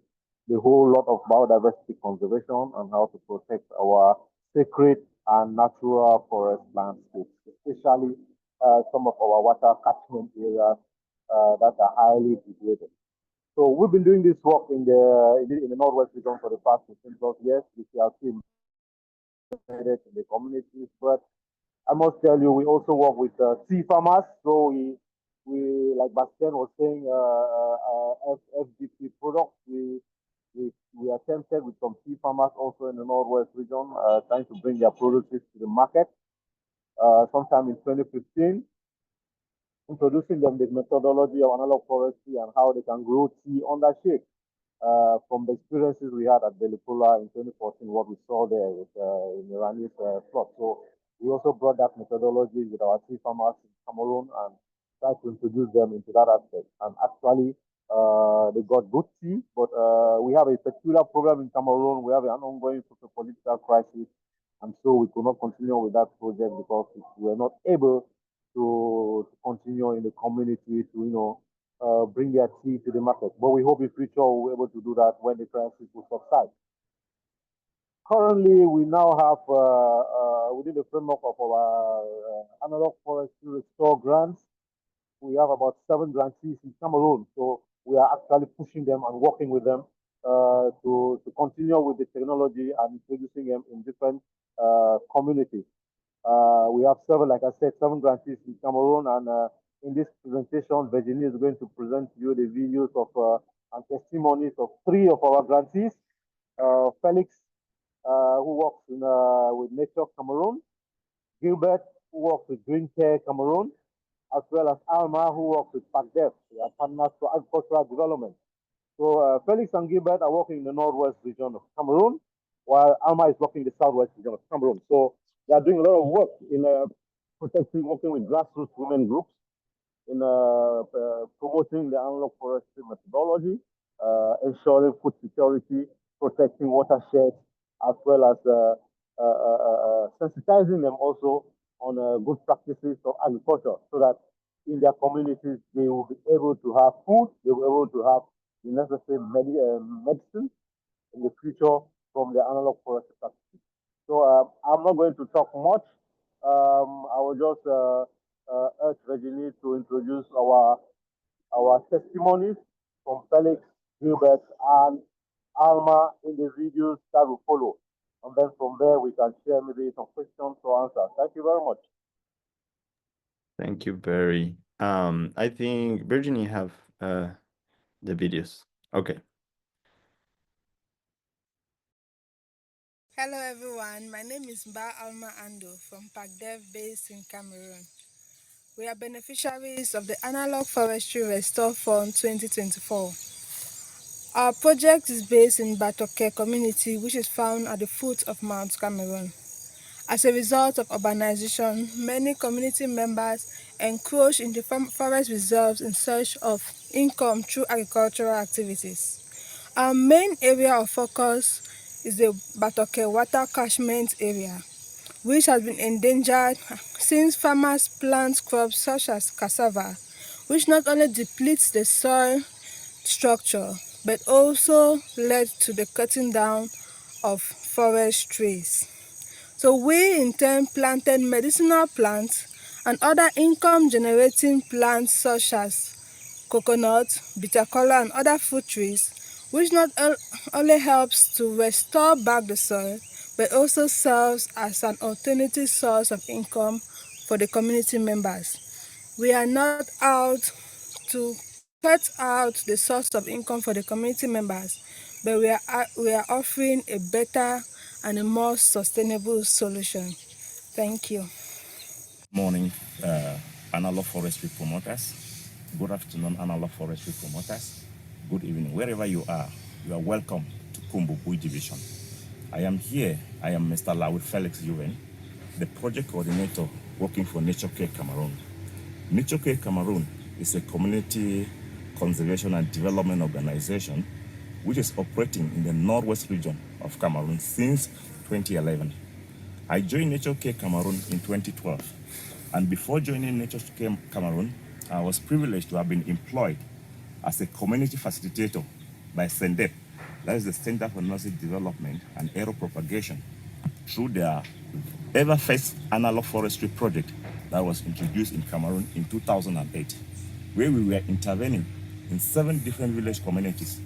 the whole lot of biodiversity conservation and how to protect our sacred and natural forest landscapes, especially some of our water catchment areas that are highly degraded. So we've been doing this work in the Northwest region for the past 15 plus years, which are still embedded in the communities. But I must tell you, we also work with tea farmers. So we like Bastien was saying, FGP products. We attempted with some tea farmers also in the Northwest region, trying to bring their products to the market. Sometime in 2015, introducing them the methodology of analog forestry and how they can grow tea under shade. From the experiences we had at Belipula in 2014, what we saw there with in Irani's plot. So we also brought that methodology with our tea farmers in Cameroon and tried to introduce them into that aspect. And actually, they got good tea, but we have a peculiar problem in Cameroon. We have an ongoing political crisis, And so we could not continue with that project because we were not able to continue in the community to, bring their tea to the market. But we hope in future we'll be able to do that when the crisis will subside. Currently, we now have, within the framework of our analog forestry restore grants, we have about 7 grantees in Cameroon. So we are actually pushing them and working with them to continue with the technology and introducing them in different communities. We have seven, like I said, 7 grantees in Cameroon. And in this presentation, Virginie is going to present you the videos of and testimonies of 3 of our grantees. Felix, who works with Nature Cameroon, Gilbert, who works with Green Care Cameroon, as well as Alma, who works with PACDEF, they are partners for agricultural development. So Felix and Gilbert are working in the northwest region of Cameroon, while Alma is working in the southwest region of Cameroon. So they are doing a lot of work in protecting, working with grassroots women groups, in promoting the analog forestry methodology, ensuring food security, protecting watersheds, as well as sensitizing them also on good practices of agriculture so that in their communities they will be able to have food, they will be able to have the necessary medicine in the future from the analog forestry practices. So I'm not going to talk much. I will just urge Virginie to introduce our testimonies from Felix, Gilbert, and Alma in the videos that will follow. And then from there, we can share maybe some questions or answers. Thank you very much. Thank you, Barry. I think Virginie have the videos. Okay. Hello everyone, my name is Mba Alma Ando from PACDEV based in Cameroon. We are beneficiaries of the Analog Forestry Restore Fund 2024. Our project is based in Batoke community, which is found at the foot of Mount Cameroon. As a result of urbanization, many community members encroach in the forest reserves in search of income through agricultural activities. Our main area of focus is the Batoke water catchment area, which has been endangered since farmers plant crops such as cassava, which not only depletes the soil structure, but also led to the cutting down of forest trees. So we in turn planted medicinal plants and other income-generating plants such as coconut, bitter kola, and other fruit trees, which not only helps to restore back the soil, but also serves as an alternative source of income for the community members. We are not out to cut out the source of income for the community members, but we are offering a better and a more sustainable solution. Thank you. Morning, Analog Forestry promoters. Good afternoon, Analog Forestry promoters. Good evening. Wherever you are welcome to Kumbu Bui Division. I am Mr. Lawit Felix Juven, the project coordinator working for Nature Care Cameroon. Nature Care Cameroon is a community conservation and development organization which is operating in the northwest region of Cameroon since 2011. I joined Nature Care Cameroon in 2012, and before joining Nature Care Cameroon, I was privileged to have been employed as a community facilitator by CENDEP, that is the Center for Knowledge Development and Aero Propagation, through their ever first analog forestry project that was introduced in Cameroon in 2008, where we were intervening in 7 different village communities,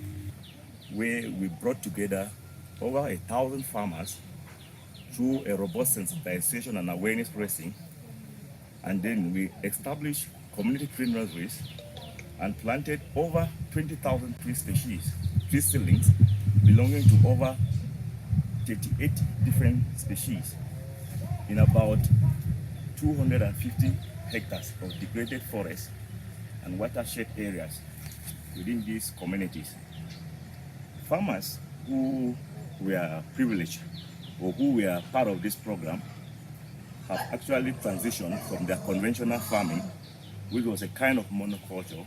where we brought together over 1,000 farmers through a robust sensitization and awareness raising. And then we established community tree nurseries and planted over 20,000 tree species, tree seedlings belonging to over 38 different species in about 250 hectares of degraded forest and watershed areas within these communities. Farmers who were privileged or who were part of this program have actually transitioned from their conventional farming, which was a kind of monoculture,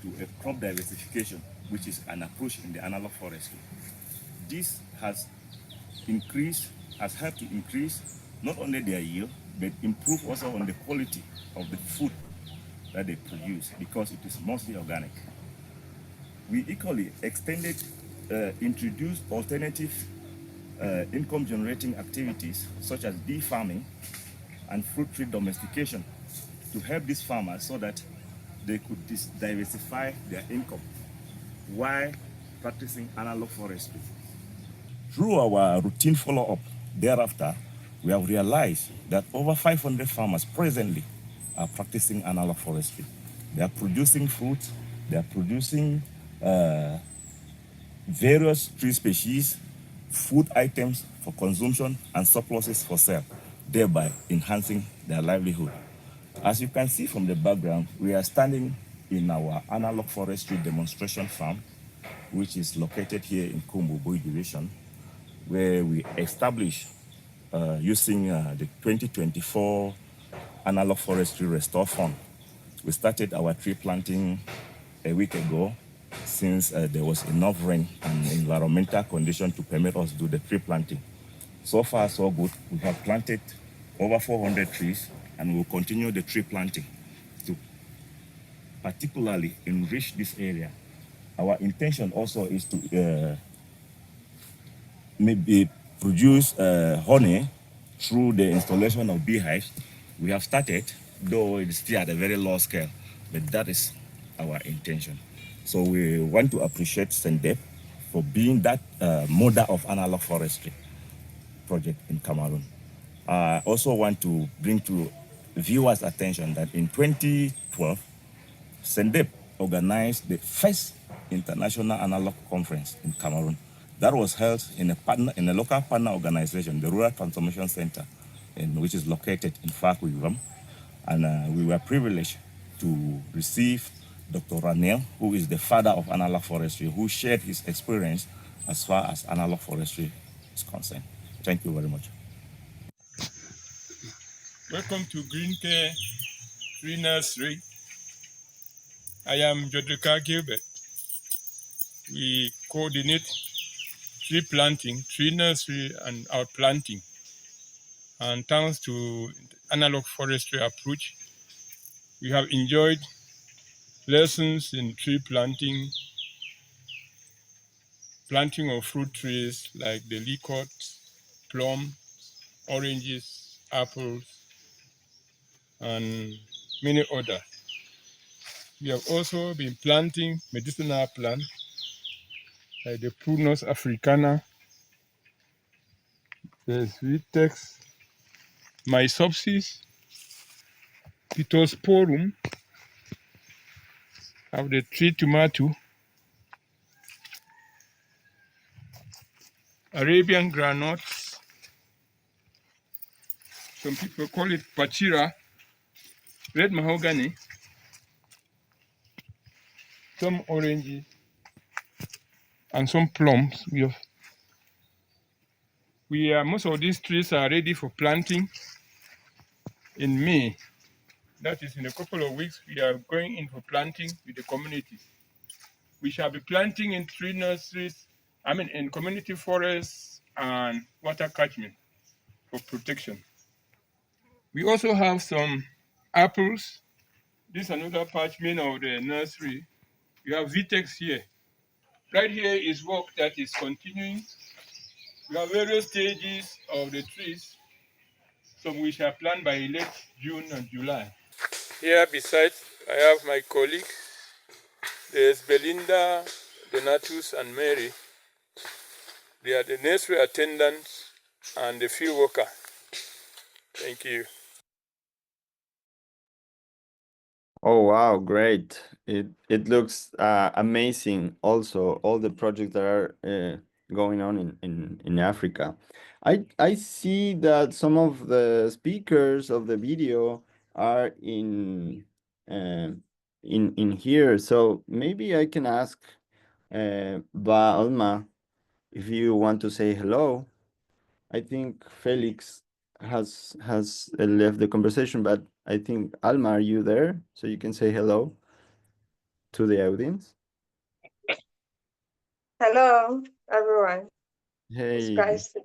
to a crop diversification, which is an approach in the analog forestry. This has increased has helped to increase not only their yield, but improve also on the quality of the food that they produce because it is mostly organic. We equally introduced alternative income generating activities such as bee farming and fruit tree domestication to help these farmers so that they could diversify their income while practicing analog forestry. Through our routine follow-up thereafter, we have realized that over 500 farmers presently are practicing analog forestry. They are producing fruit, they are producing various tree species, food items for consumption, and surpluses for sale, thereby enhancing their livelihood. As you can see from the background, we are standing in our analog forestry demonstration farm, which is located here in Kumbu Bui Division, where we established using the 2024 Analog Forestry Restore Fund. We started our tree planting a week ago since there was enough rain and environmental condition to permit us to do the tree planting. So far, so good. We have planted over 400 trees and we'll continue the tree planting to particularly enrich this area. Our intention also is to maybe produce honey through the installation of beehives. We have started, though it's still at a very low scale, but that is our intention. So we want to appreciate Sendep for being that mother of analog forestry project in Cameroon. I also want to bring to viewers' attention that in 2012, Sendep organized the first international analog conference in Cameroon. That was held in a local partner organization, the Rural Transformation Center, which is located in Fakuivam. And we were privileged to receive Dr. Ranel, who is the father of analog forestry, who shared his experience as far as analog forestry is concerned. Thank you very much. Welcome to Green Care Tree Nursery. I am Jodrika Gilbert. We coordinate tree planting, tree nursery, and outplanting. And thanks to analog forestry approach, we have enjoyed lessons in tree planting of fruit trees like the liquot, plum, oranges, apples, and many others. We have also been planting medicinal plants like the Prunus africana, the Vitex, Mysopsis, Pittosporum, have the tree tomato, Arabian granules, some people call it Pachira, red mahogany, some oranges, and some plums. Most of these trees are ready for planting in May. That is, in a couple of weeks, we are going in for planting with the community. We shall be planting in tree nurseries, in community forests and water catchment for protection. We also have some apples. This is another parchment of the nursery. We have Vitex here. Right here is work that is continuing. We have various stages of the trees. Some we shall plant by late June and July. Here beside, I have my colleagues. There's Belinda, Donatus, and Mary. They are the nursery attendants and the field worker. Thank you. Oh wow, great! It looks amazing. Also, all the projects that are going on in Africa. I see that some of the speakers of the video are in here. So maybe I can ask Ba Alma if you want to say hello. I think Felix has left the conversation, but I think Alma, are you there? So you can say hello to the audience. Hello, everyone. It's Hey, Christ.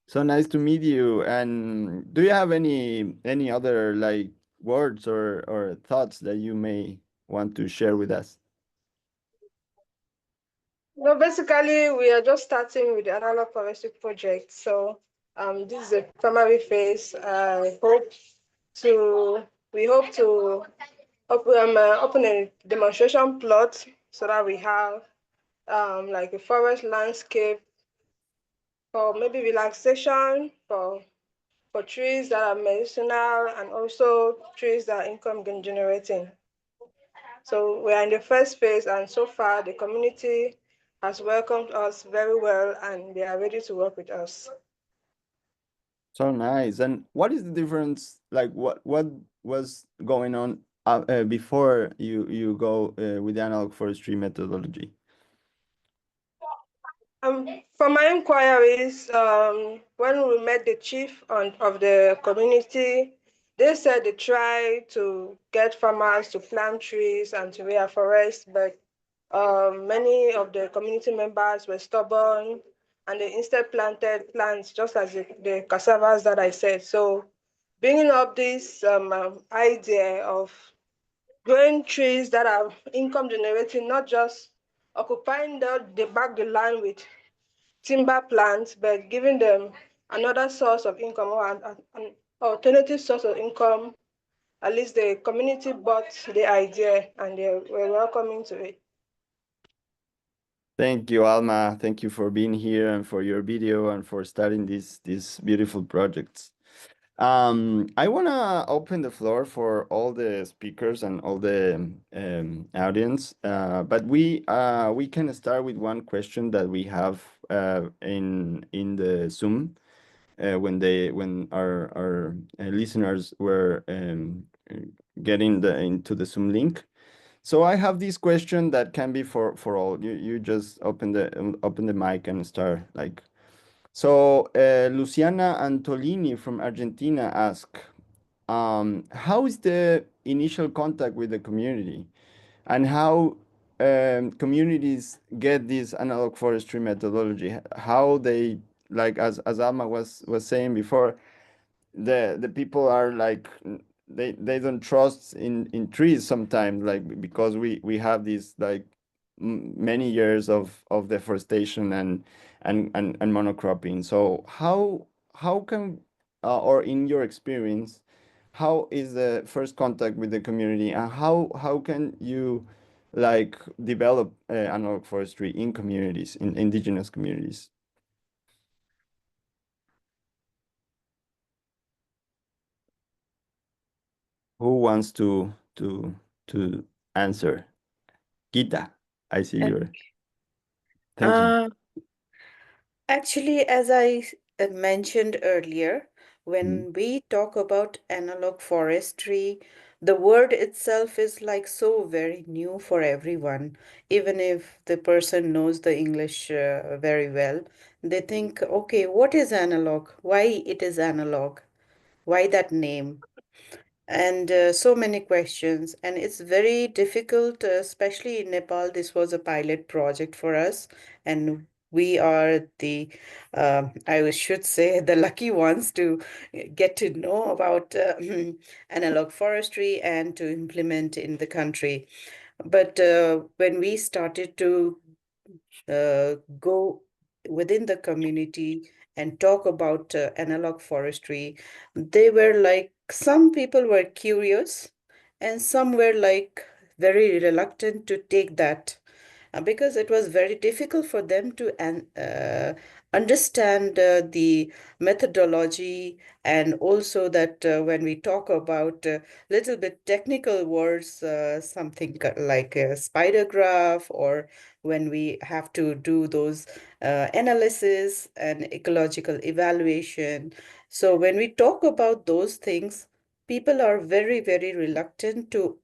So nice to meet you. And do you have any other like words or thoughts that you may want to share with us? No, basically, we are just starting with the analog forestry project. So this is a primary phase. To we hope to open a demonstration plot so that we have like a forest landscape for maybe relaxation for trees that are medicinal and also trees that are income generating. So we are in the first phase, and so far the community has welcomed us very well and they are ready to work with us. So nice. And what is the difference? Like what was going on before you go with the analog forestry methodology? From my inquiries, when we met the chief of the community, they said they try to get farmers to plant trees and to reforest, but many of the community members were stubborn and they instead planted plants just as the cassavas that I said. So bringing up this idea of growing trees that are income generating, not just occupying the land with timber plants, but giving them another source of income or an alternative source of income. At least the community bought the idea and they were welcoming to it. Thank you, Alma. Thank you for being here and for your video and for starting these beautiful projects. I want to open the floor for all the speakers and all the audience, but we can start with one question that we have in the Zoom when our listeners were getting into the Zoom link. So I have this question that can be for all. You just open the mic and start like. So Luciana Antolini from Argentina asked, how is the initial contact with the community, and how communities get this analog forestry methodology? How they, like as Alma was saying before, the people are like they don't trust in trees sometimes, like because we have these like many years of deforestation and monocropping. So how can or in your experience, how is the first contact with the community, and how can you like develop analog forestry in communities, in indigenous communities? Who wants to answer? Gita, I see your. Thank you. Uh, Actually, as I mentioned earlier, when we talk about analog forestry, the word itself is like so very new for everyone. Even if the person knows the English very well, they think, okay, what is analog? Why it is analog? Why that name? And so many questions. And it's very difficult, especially in Nepal. This was a pilot project for us, and we are I should say, the lucky ones to get to know about analog forestry and to implement in the country. But when we started to go within the community and talk about analog forestry, they were like, some people were curious and some were like very reluctant to take that because it was very difficult for them to understand the methodology, and also that when we talk about little bit technical words, something like a spider graph, or when we have to do those analysis and ecological evaluation. So when we talk about those things, people are very, very reluctant to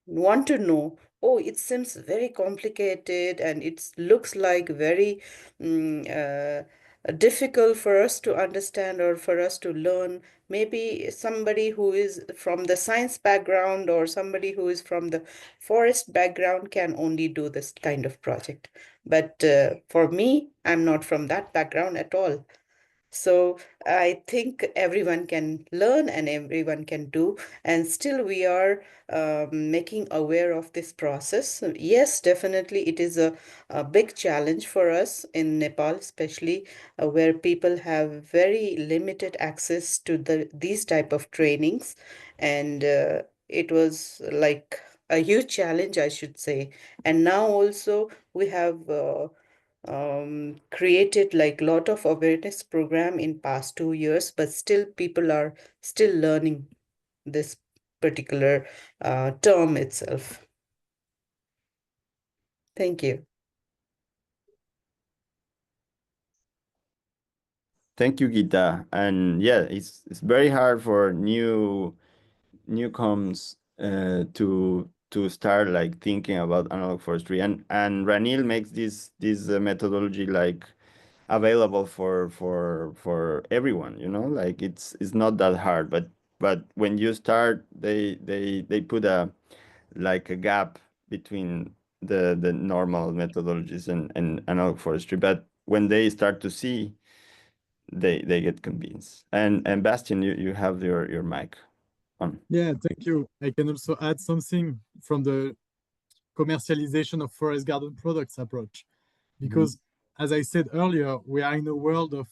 want to know. Oh, it seems very complicated and it looks like very difficult for us to understand or for us to learn. Maybe somebody who is from the science background or somebody who is from the forest background can only do this kind of project. But for me, I'm not from that background at all. So I think everyone can learn and everyone can do, and still we are making aware of this process. Yes, definitely it is a big challenge for us in Nepal, especially where people have very limited access to these type of trainings, and it was like a huge challenge, I should say. And now also we have created like lot of awareness program in past 2 years, but still people are still learning this particular term itself. Thank you. Thank you, Gita. And yeah, it's very hard for newcomes to start like thinking about analog forestry. And Ranil makes this methodology like available for everyone. You know, like it's not that hard. But when you start, they put a like a gap between the normal methodologies and analog forestry. But when they start to see, they get convinced. And Bastian, you have your mic on. Yeah, thank you. I can also add something from the commercialization of forest garden products approach. Because as I said earlier, we are in a world of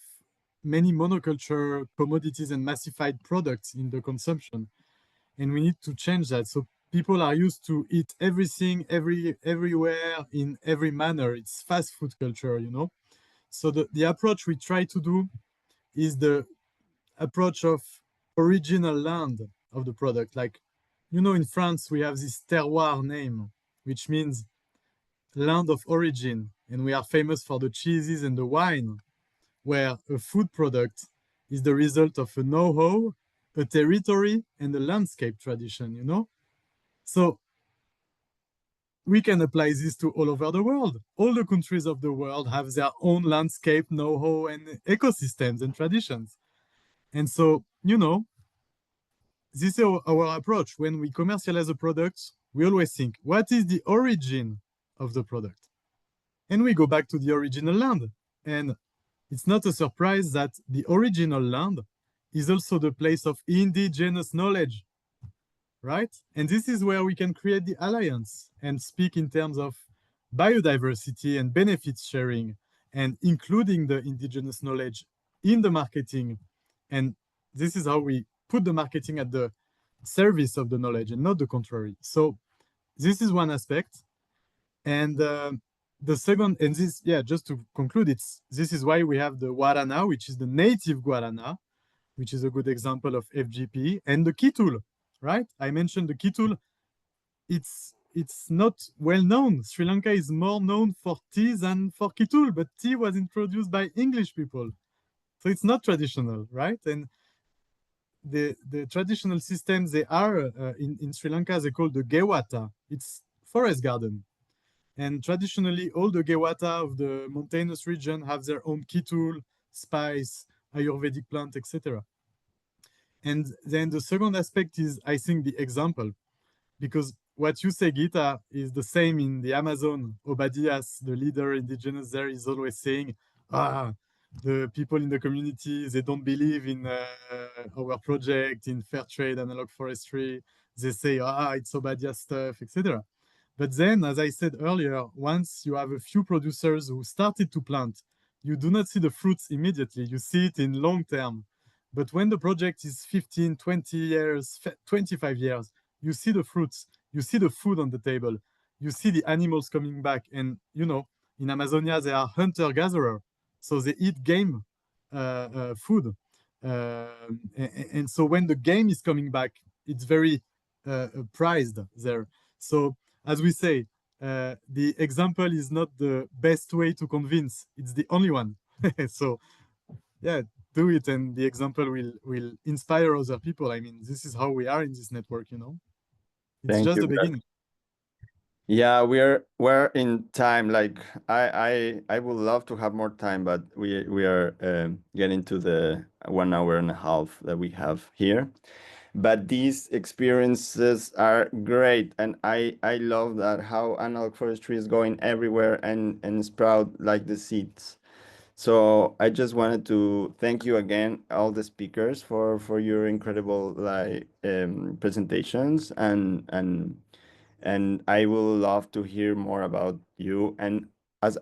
many monoculture commodities and massified products in the consumption. And we need to change that. So people are used to eat everything everywhere in every manner. It's fast food culture, you know. So the approach we try to do is the approach of original land of the product. Like, you know, in France, we have this terroir name, which means land of origin. And we are famous for the cheeses and the wine, where a food product is the result of a know-how, a territory, and a landscape tradition, you know? So we can apply this to all over the world. All the countries of the world have their own landscape, know-how, and ecosystems and traditions. And so, you know, this is our approach. When we commercialize a product, we always think, what is the origin of the product? And we go back to the original land. And it's not a surprise that the original land is also the place of indigenous knowledge, right? And this is where we can create the alliance and speak in terms of biodiversity and benefits sharing and including the indigenous knowledge in the marketing. And this is how we put the marketing at the service of the knowledge and not the contrary. So this is one aspect. And the second, and this, yeah, just to conclude, this is why we have the Guarana, which is the native Guarana, which is a good example of FGP, and the Kitul, right? I mentioned the Kitul. It's not well known. Sri Lanka is more known for tea than for Kitul, but tea was introduced by English people. So it's not traditional, right? And the traditional systems they are in Sri Lanka, they call the Gewata. It's forest garden. And traditionally, all the Gewata of the mountainous region have their own kitul, spice, Ayurvedic plant, etc. And then the second aspect is, I think, the example, because what you say, Gita, is the same in the Amazon. Obadias, the leader indigenous there, is always saying, the people in the community, they don't believe in our project, in fair trade, analog forestry. They say, it's Obadias stuff, etc. But then, as I said earlier, once you have a few producers who started to plant, you do not see the fruits immediately. You see it in long term. But when the project is 15, 20 years, 25 years, you see the fruits, you see the food on the table, you see the animals coming back. And, you know, in Amazonia, they are hunter-gatherer. So they eat game food. And so when the game is coming back, it's very prized there. So as we say, the example is not the best way to convince. It's the only one. So yeah, do it, and the example will inspire other people. I mean, this is how we are in this network, you know. It's Thank just you. the beginning. Yeah, we're in time. Like I would love to have more time, but we are getting to the 1 hour and a half that we have here. But these experiences are great, and I love that how analog forestry is going everywhere and sprout like the seeds. So I just wanted to thank you again, all the speakers, for your incredible presentations, and I will love to hear more about you. And as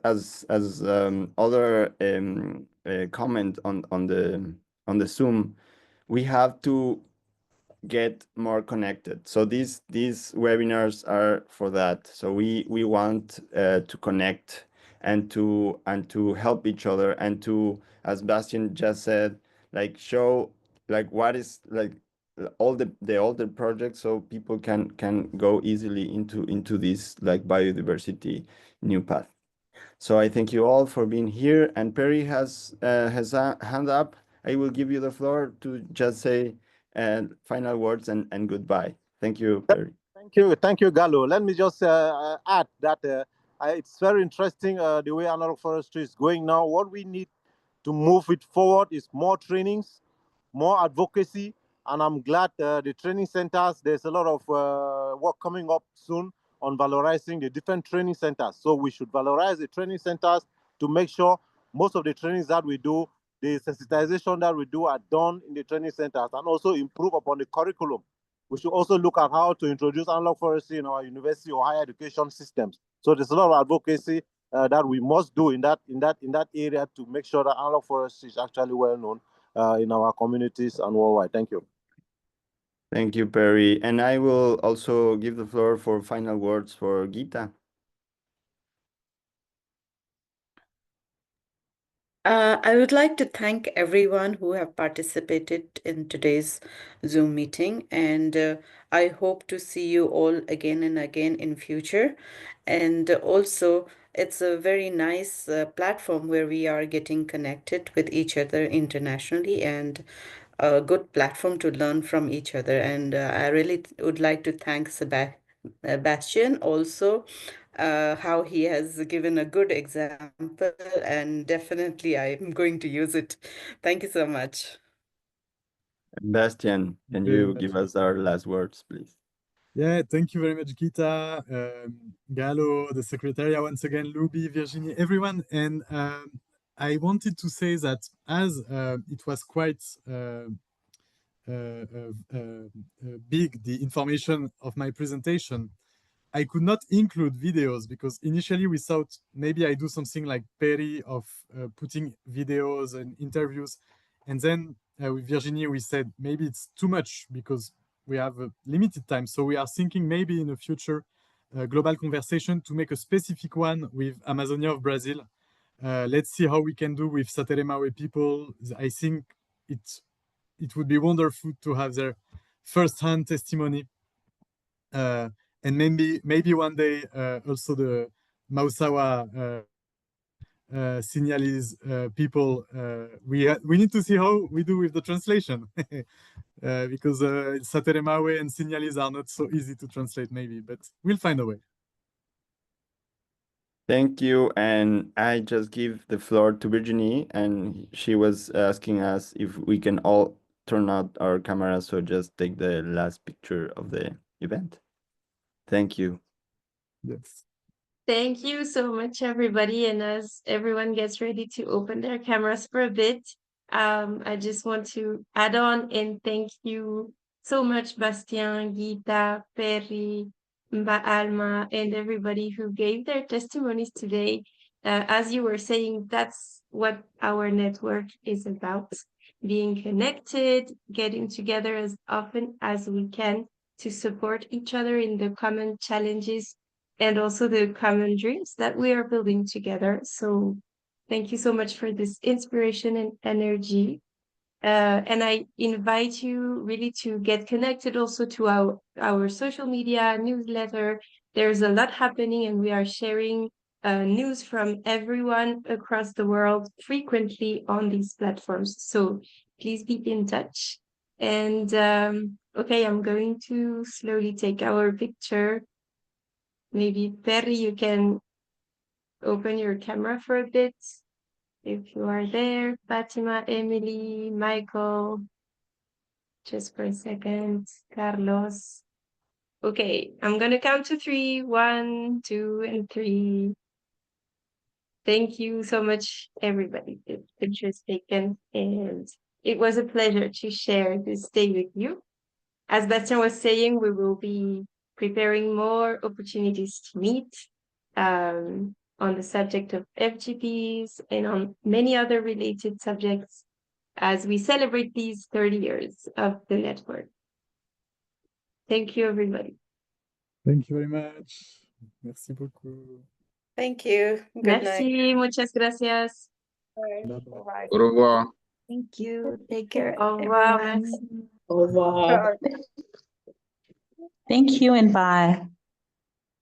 other comment on the Zoom, we have to get more connected. So these webinars are for that. So we want to connect and to help each other, and to, as Bastian just said, like show like what is like all the older projects, so people can go easily into this like biodiversity new path. So I thank you all for being here. And Perry has a hand up. I will give you the floor to just say final words and goodbye. Thank you, Perry. Thank you, Gallo. Let me just add that it's very interesting the way analog forestry is going now. What we need to move it forward is more trainings, more advocacy, and I'm glad the training centers, there's a lot of work coming up soon on valorizing the different training centers. So we should valorize the training centers to make sure most of the trainings that we do, the sensitization that we do are done in the training centers, and also improve upon the curriculum. We should also look at how to introduce analog forestry in our university or higher education systems. So there's a lot of advocacy that we must do in that area to make sure that analog forestry is actually well known in our communities and worldwide. Thank you. Thank you, Perry. And I will also give the floor for final words for Gita. I would like to thank everyone who have participated in today's Zoom meeting, and I hope to see you all again and again in future. And also, it's a very nice platform where we are getting connected with each other internationally, and a good platform to learn from each other. And I really would like to thank Sebastian also, how he has given a good example, and definitely I'm going to use it. Thank you so much. Bastian, can Very you much. give us our last words, please? Yeah, thank you very much, Gita, Gallo, the Secretariat, once again, Luby, Virginie, everyone. And I wanted to say that as it was quite big, the information of my presentation, I could not include videos because initially we thought maybe I do something like Perry of putting videos and interviews. And then with Virginie, we said maybe it's too much because we have a limited time. So we are thinking maybe in the future, global conversation to make a specific one with Amazonia of Brazil. Let's see how we can do with Sateremawe people. I think it would be wonderful to have their first-hand testimony. And maybe one day also the Mausawa Sinyalis people. We need to see how we do with the translation because Sateremawe and Sinyalis are not so easy to translate maybe, but we'll find a way. Thank you. And I just give the floor to Virginie, and she was asking us if we can all turn out our cameras, so just take the last picture of the event. Thank you. Yes. Thank you so much, everybody. And as everyone gets ready to open their cameras for a bit, I just want to add on and thank you so much, Bastien, Gita, Perry, Mba Alma, and everybody who gave their testimonies today. As you were saying, that's what our network is about, being connected, getting together as often as we can to support each other in the common challenges and also the common dreams that we are building together. So thank you so much for this inspiration and energy. And I invite you really to get connected also to our social media newsletter. There's a lot happening, and we are sharing news from everyone across the world frequently on these platforms. So please be in touch. And okay, I'm going to slowly take our picture. Maybe Perry, you can open your camera for a bit if you are there. Fatima, Emily, Michael, just for a second. Carlos. Okay, I'm gonna count to three. 1, 2, and 3. Thank you so much, everybody. The picture is taken, and it was a pleasure to share this day with you. As Bastien was saying, we will be preparing more opportunities to meet on the subject of FGPs and on many other related subjects as we celebrate these 30 years of the network. Thank you, everybody. Thank you very much. Merci beaucoup. Thank you. Good night. Merci, muchas gracias. Bye. Au revoir. Thank you. Take care, Au revoir, everyone. merci. Au revoir. Thank you and bye.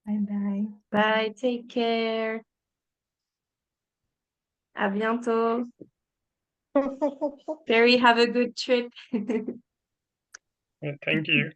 Bye-bye. Bye, take care. À bientôt. Perry, have a good trip. Thank you.